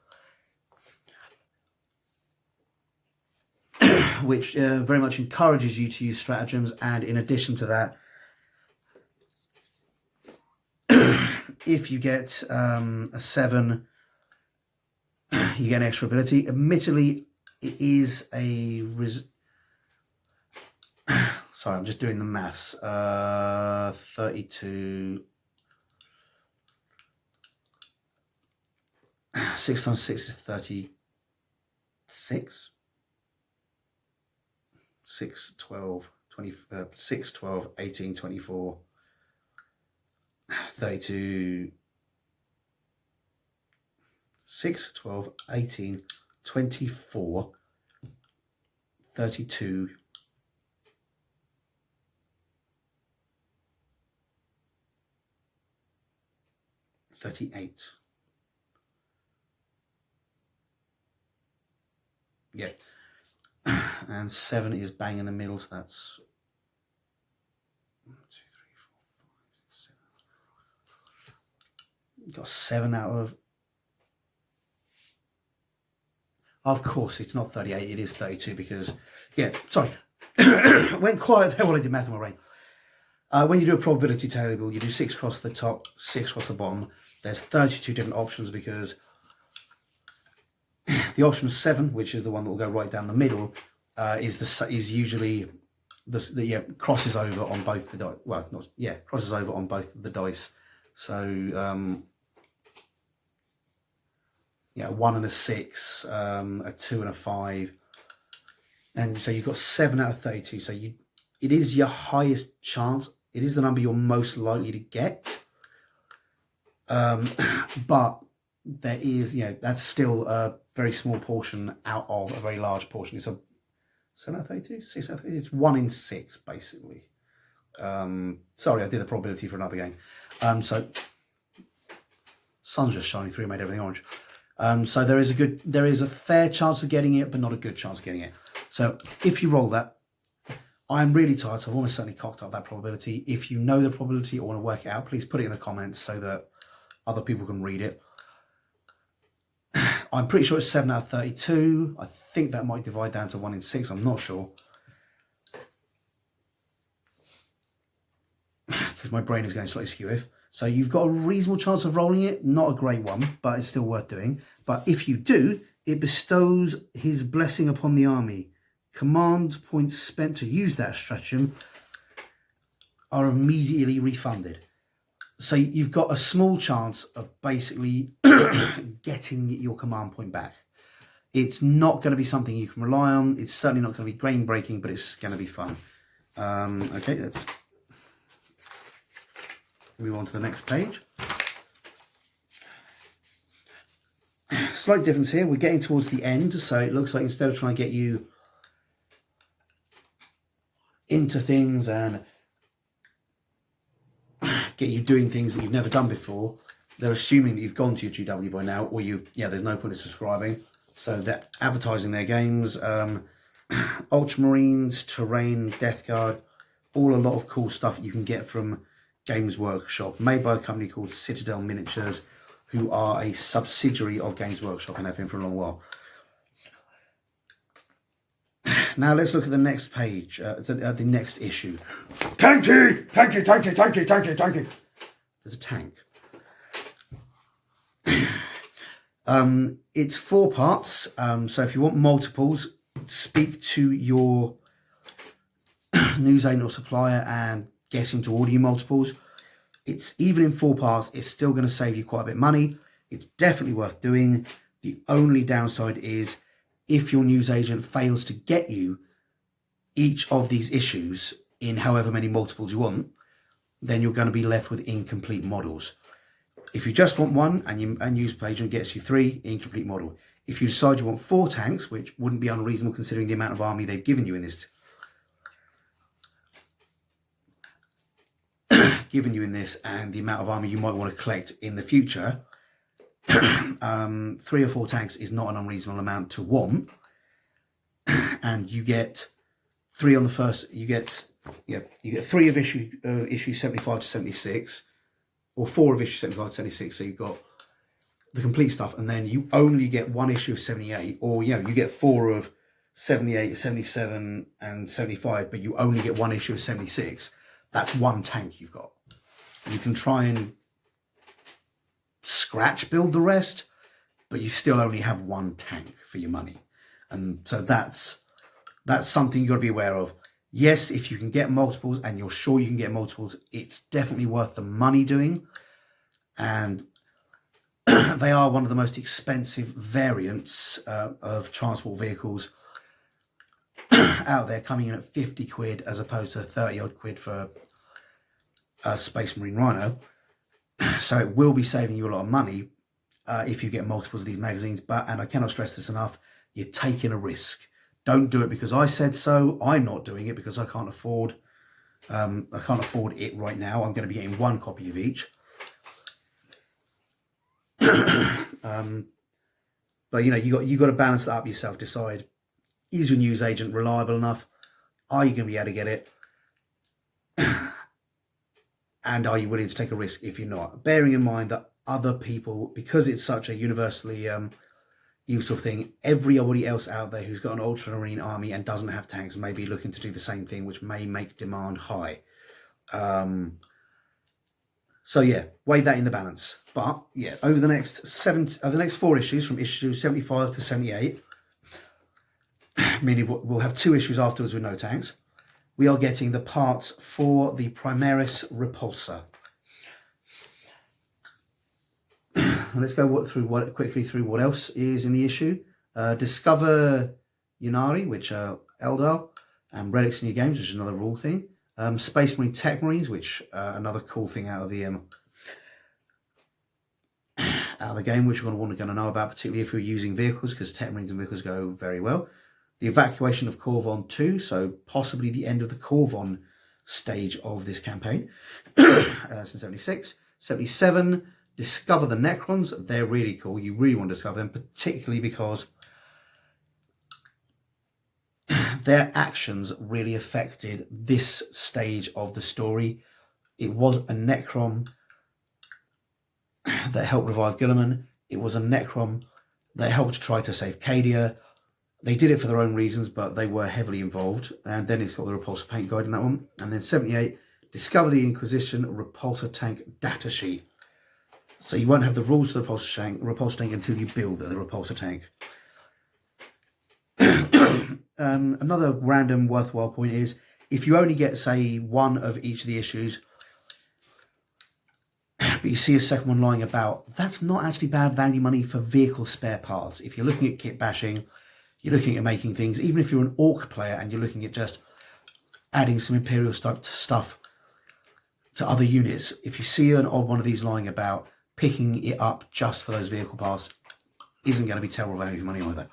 which very much encourages you to use stratagems. And in addition to that, if you get a 7, you get an extra ability. Admittedly, it is a sorry, I'm just doing the maths. 32. 6 times 6 is 36. 6, 12, 20, 6, 12, 18, 24, 32. 6, 12, 18, 24, 32, 38. Yeah. And 7 is bang in the middle, so that's 1, 2, 3, 4, 5, 6, 7. Got 7 out of... Of course, it's not 38, it is 32 because... Yeah, sorry. I went quiet there while I did math in my brain. When you do a probability table, you do 6 across the top, 6 across the bottom. There's 32 different options because the option of 7, which is the one that will go right down the middle, is usually crosses over on both the dice. Well, crosses over on both the dice. So 1 and a 6, a 2 and a 5, and so you've got 7 out of 32. So it is your highest chance. It is the number you're most likely to get. But there is, that's still a very small portion out of a very large portion. It's a 7 out of 32, 6 out of 32. It's 1 in 6 basically. Sorry, I did the probability for another game. So sun's just shining through, made everything orange. So there is a fair chance of getting it, but not a good chance of getting it. So if you roll that, I'm really tired, so I've almost certainly cocked up that probability. If you know the probability or want to work it out, please put it in the comments so that other people can read it. I'm pretty sure it's 7 out of 32. I think that might divide down to 1 in 6. I'm not sure. Because my brain is going slightly skew. So you've got a reasonable chance of rolling it. Not a great one, but it's still worth doing. But if you do, it bestows his blessing upon the army. Command points spent to use that stratagem are immediately refunded. So you've got a small chance of basically getting your command point back. It's not going to be something you can rely on. It's certainly not going to be game breaking, but it's going to be fun. Okay, let's move on to the next page. Slight difference here. We're getting towards the end, so it looks like instead of trying to get you into things and get you doing things that you've never done before, they're assuming that you've gone to your GW by now, or there's no point in subscribing. So they're advertising their games, Ultramarines, Terrain, Death Guard, all a lot of cool stuff you can get from Games Workshop, made by a company called Citadel Miniatures, who are a subsidiary of Games Workshop and have been for a long while. Now let's look at the next page, the next issue. Tanky! Tanky, tanky, tanky, tanky, tanky. There's a tank. It's 4 parts, so if you want multiples, speak to your news agent or supplier and get him to order you multiples. It's even in 4 parts, it's still going to save you quite a bit of money. It's definitely worth doing. The only downside is if your news agent fails to get you each of these issues in however many multiples you want, then you're going to be left with incomplete models. If you just want one and news agent gets you 3, incomplete model. If you decide you want 4 tanks, which wouldn't be unreasonable considering the amount of army they've given you in this and the amount of army you might want to collect in the future, 3 or 4 tanks is not an unreasonable amount to want. And you get 3 on the first, you get 3 of issue 75 to 76, or 4 of issue 75 to 76, so you've got the complete stuff, and then you only get 1 issue of 78, or you get 4 of 78, 77 and 75, but you only get 1 issue of 76. That's 1 tank you've got. You can try and scratch build the rest, but you still only have 1 tank for your money. And so that's something you've got to be aware of. Yes, if you can get multiples and you're sure you can get multiples, it's definitely worth the money doing. And they are one of the most expensive variants of transport vehicles out there, coming in at 50 quid as opposed to 30 odd quid for a Space Marine Rhino. So it will be saving you a lot of money if you get multiples of these magazines. And I cannot stress this enough, you're taking a risk. Don't do it because I said so. I'm not doing it because I can't afford it right now. I'm going to be getting 1 copy of each. But you got to balance that up yourself. Decide, is your news agent reliable enough? Are you going to be able to get it? And are you willing to take a risk if you're not? Bearing in mind that other people, because it's such a universally useful thing, everybody else out there who's got an Ultramarine army and doesn't have tanks may be looking to do the same thing, which may make demand high. So yeah, weigh that in the balance. But yeah, over the next 4 issues, from issue 75 to 78, meaning we'll have 2 issues afterwards with no tanks, we are getting the parts for the Primaris Repulsor. Let's go quickly through what else is in the issue. Discover Yunari, which are Eldar, and relics in your games, which is another rule thing. Space Marine Tech Marines, which another cool thing out of the game, which you're going to know about, particularly if you're using vehicles, because Tech Marines and vehicles go very well. The evacuation of Corvon 2, so possibly the end of the Corvon stage of this campaign. Since 76. 77, discover the Necrons. They're really cool. You really want to discover them, particularly because their actions really affected this stage of the story. It was a Necron that helped revive Guilliman. It was a Necron They helped try to save Cadia. They did it for their own reasons, but they were heavily involved. And then it's got the Repulsor Paint Guide in that one. And then 78, Discover the Inquisition Repulsor Tank Data Sheet. So you won't have the rules for the repulsor tank until you build the repulsor tank. Another random worthwhile point is, if you only get, say, one of each of the issues, but you see a second one lying about, that's not actually bad value money for vehicle spare parts. If you're looking at kit bashing, you're looking at making things, even if you're an Orc player and you're looking at just adding some Imperial stuff to other units, if you see an odd one of these lying about, picking it up just for those vehicle parts isn't going to be terrible value for money either.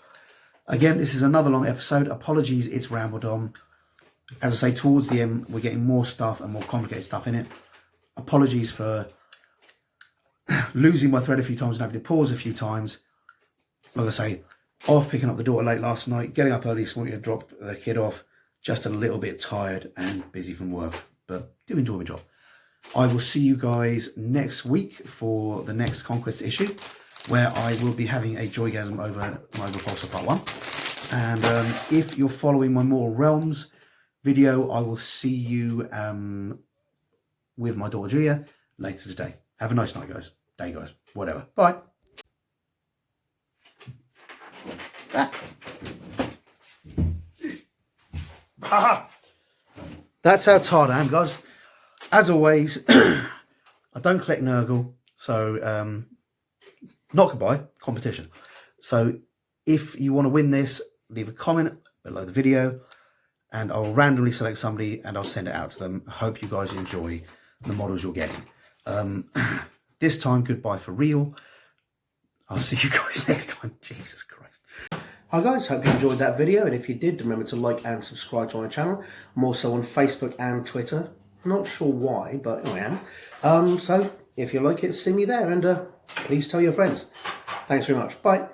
Again, this is another long episode. Apologies, it's rambled on. As I say, towards the end, we're getting more stuff and more complicated stuff in it. Apologies for losing my thread a few times and having to pause a few times. Like I say, off picking up the daughter late last night, getting up early this morning to drop the kid off, just a little bit tired and busy from work, but do enjoy my job. I will see you guys next week for the next Conquest issue, where I will be having a joygasm over my Repulsor Part 1. And if you're following my Mortal Realms video, I will see you with my daughter Julia later today. Have a nice night, guys. Day, guys. Whatever. Bye. That's how tired I am, guys. As always, I don't collect Nurgle, so not goodbye, competition. So if you want to win this, leave a comment below the video and I'll randomly select somebody and I'll send it out to them. I hope you guys enjoy the models you're getting. This time, goodbye for real. I'll see you guys next time. Jesus Christ. Hi guys, hope you enjoyed that video, and if you did, remember to like and subscribe to my channel. I'm also on Facebook and Twitter. Not sure why, but I am. So if you like it, see me there, and please tell your friends. Thanks very much. Bye.